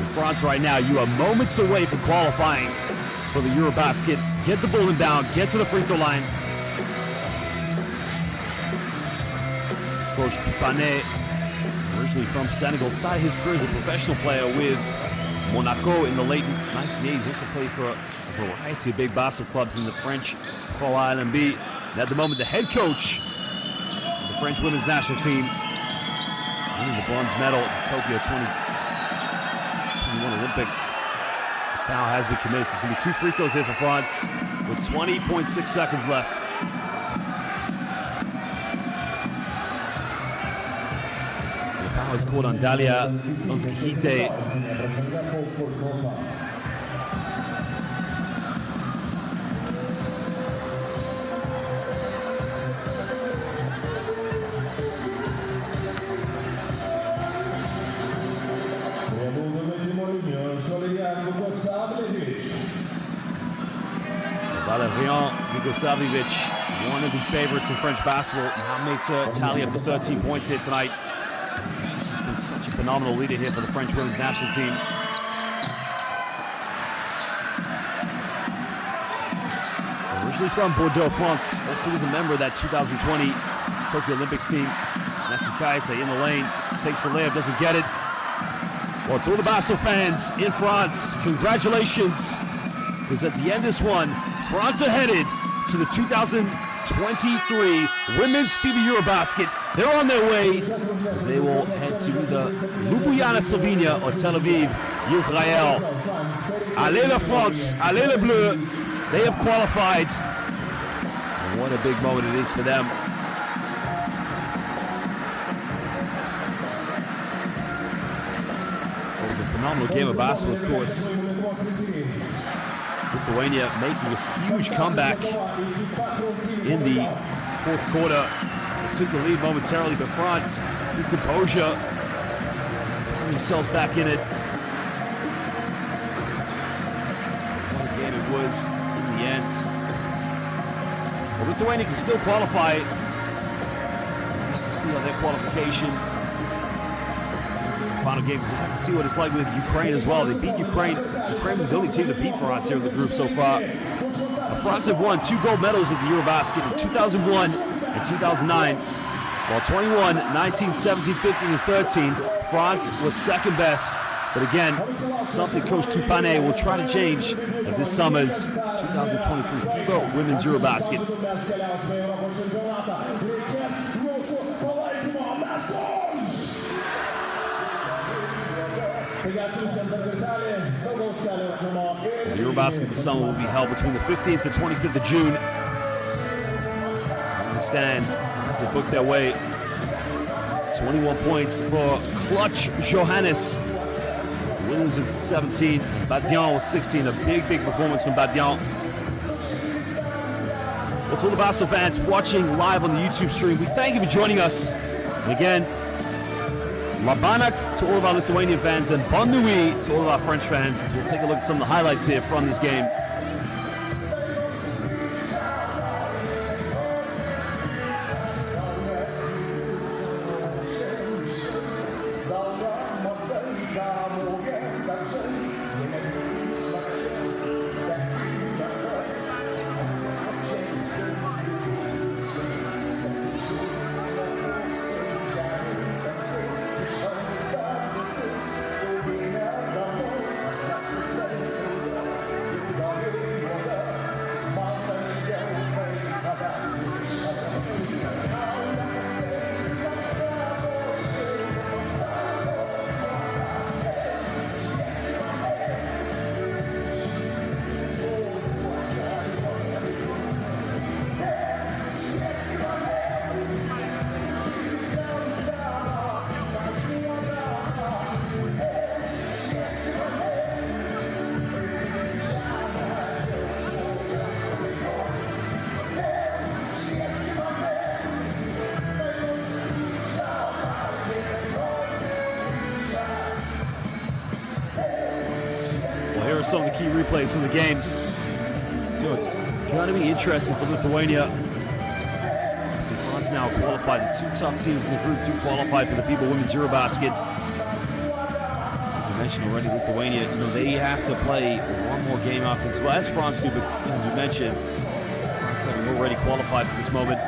France right now, you are moments away from qualifying for the EuroBasket. Get the ball inbound, get to the free throw line. Coach Tupane, originally from Senegal, started his career as a professional player with Monaco in the late 1980s. Also played for a variety of big basketball clubs in the French Pro LMB. And at the moment, the head coach of the French women's national team, winning the bronze medal at Tokyo 2021 Olympics. The foul has been committed. So it's going to be 2 free throws here for France with 20.6 seconds left. The foul is called on Dalia Donskihite. Valerian Jugoslavljevic, one of the favorites in French basketball, now makes her tally up to 13 points here tonight. She's just been such a phenomenal leader here for the French women's national team. Originally from Bordeaux, France, also was a member of that 2020 Tokyo Olympics team. Natsu Kaite in the lane, takes the layup, doesn't get it. Well, to all the basketball fans in France, congratulations, because at the end of this one, France are headed to the 2023 Women's FIBA EuroBasket. They're on their way as they will head to either Ljubljana, Slovenia, or Tel Aviv, Israel. Allez la France, allez les Bleus. They have qualified. And what a big moment it is for them. It was a phenomenal game of basketball, of course. Lithuania making a huge comeback in the fourth quarter. They took the lead momentarily, but France, through composure, found themselves back in it. What a game it was in the end. Well, Lithuania can still qualify. Let's see how their qualification. Final game, because you have to see what it's like with Ukraine as well. They beat Ukraine. Ukraine was the only team to beat France here in the group so far. France have won 2 gold medals at the EuroBasket in 2001 and 2009. While 21, 19, 17, 15, and 13, France was second best. But again, something Coach Tupane will try to change at this summer's 2023 FIBA Women's EuroBasket. The EuroBasket this summer will be held between the 15th and 25th of June. As it stands, as they book their way, 21 points for Clutch Johannes. Williams with 17, Badian with 16. A big, big performance from Badian. Well, to all the basketball fans watching live on the YouTube stream, we thank you for joining us. And again, Labanat to all of our Lithuanian fans, and Bonne Nuit to all of our French fans, as we'll take a look at some of the highlights here from this game. Some of the key replays from the games. You know, it's going to be interesting for Lithuania. See, France now qualified. The 2 top teams in the group do qualify for the FIBA Women's EuroBasket. As we mentioned already, Lithuania, they have to play one more game after this. Well, as France do, but as we mentioned, France having already qualified at this moment.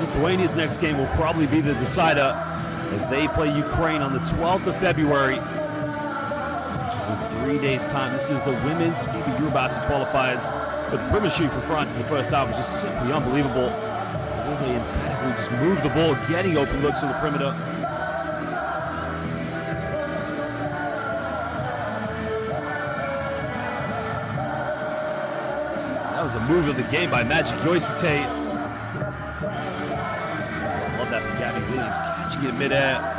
Lithuania's next game will probably be the decider as they play Ukraine on the 12th of February, which is in 3 days' time. This is the women's FIBA EuroBasket qualifiers. But the perimeter shooting for France in the first half was just simply unbelievable. They emphatically just moved the ball, getting open looks on the perimeter. That was a move of the game by Magic Yoisite. Love that from Gabby Williams, catching it in midair.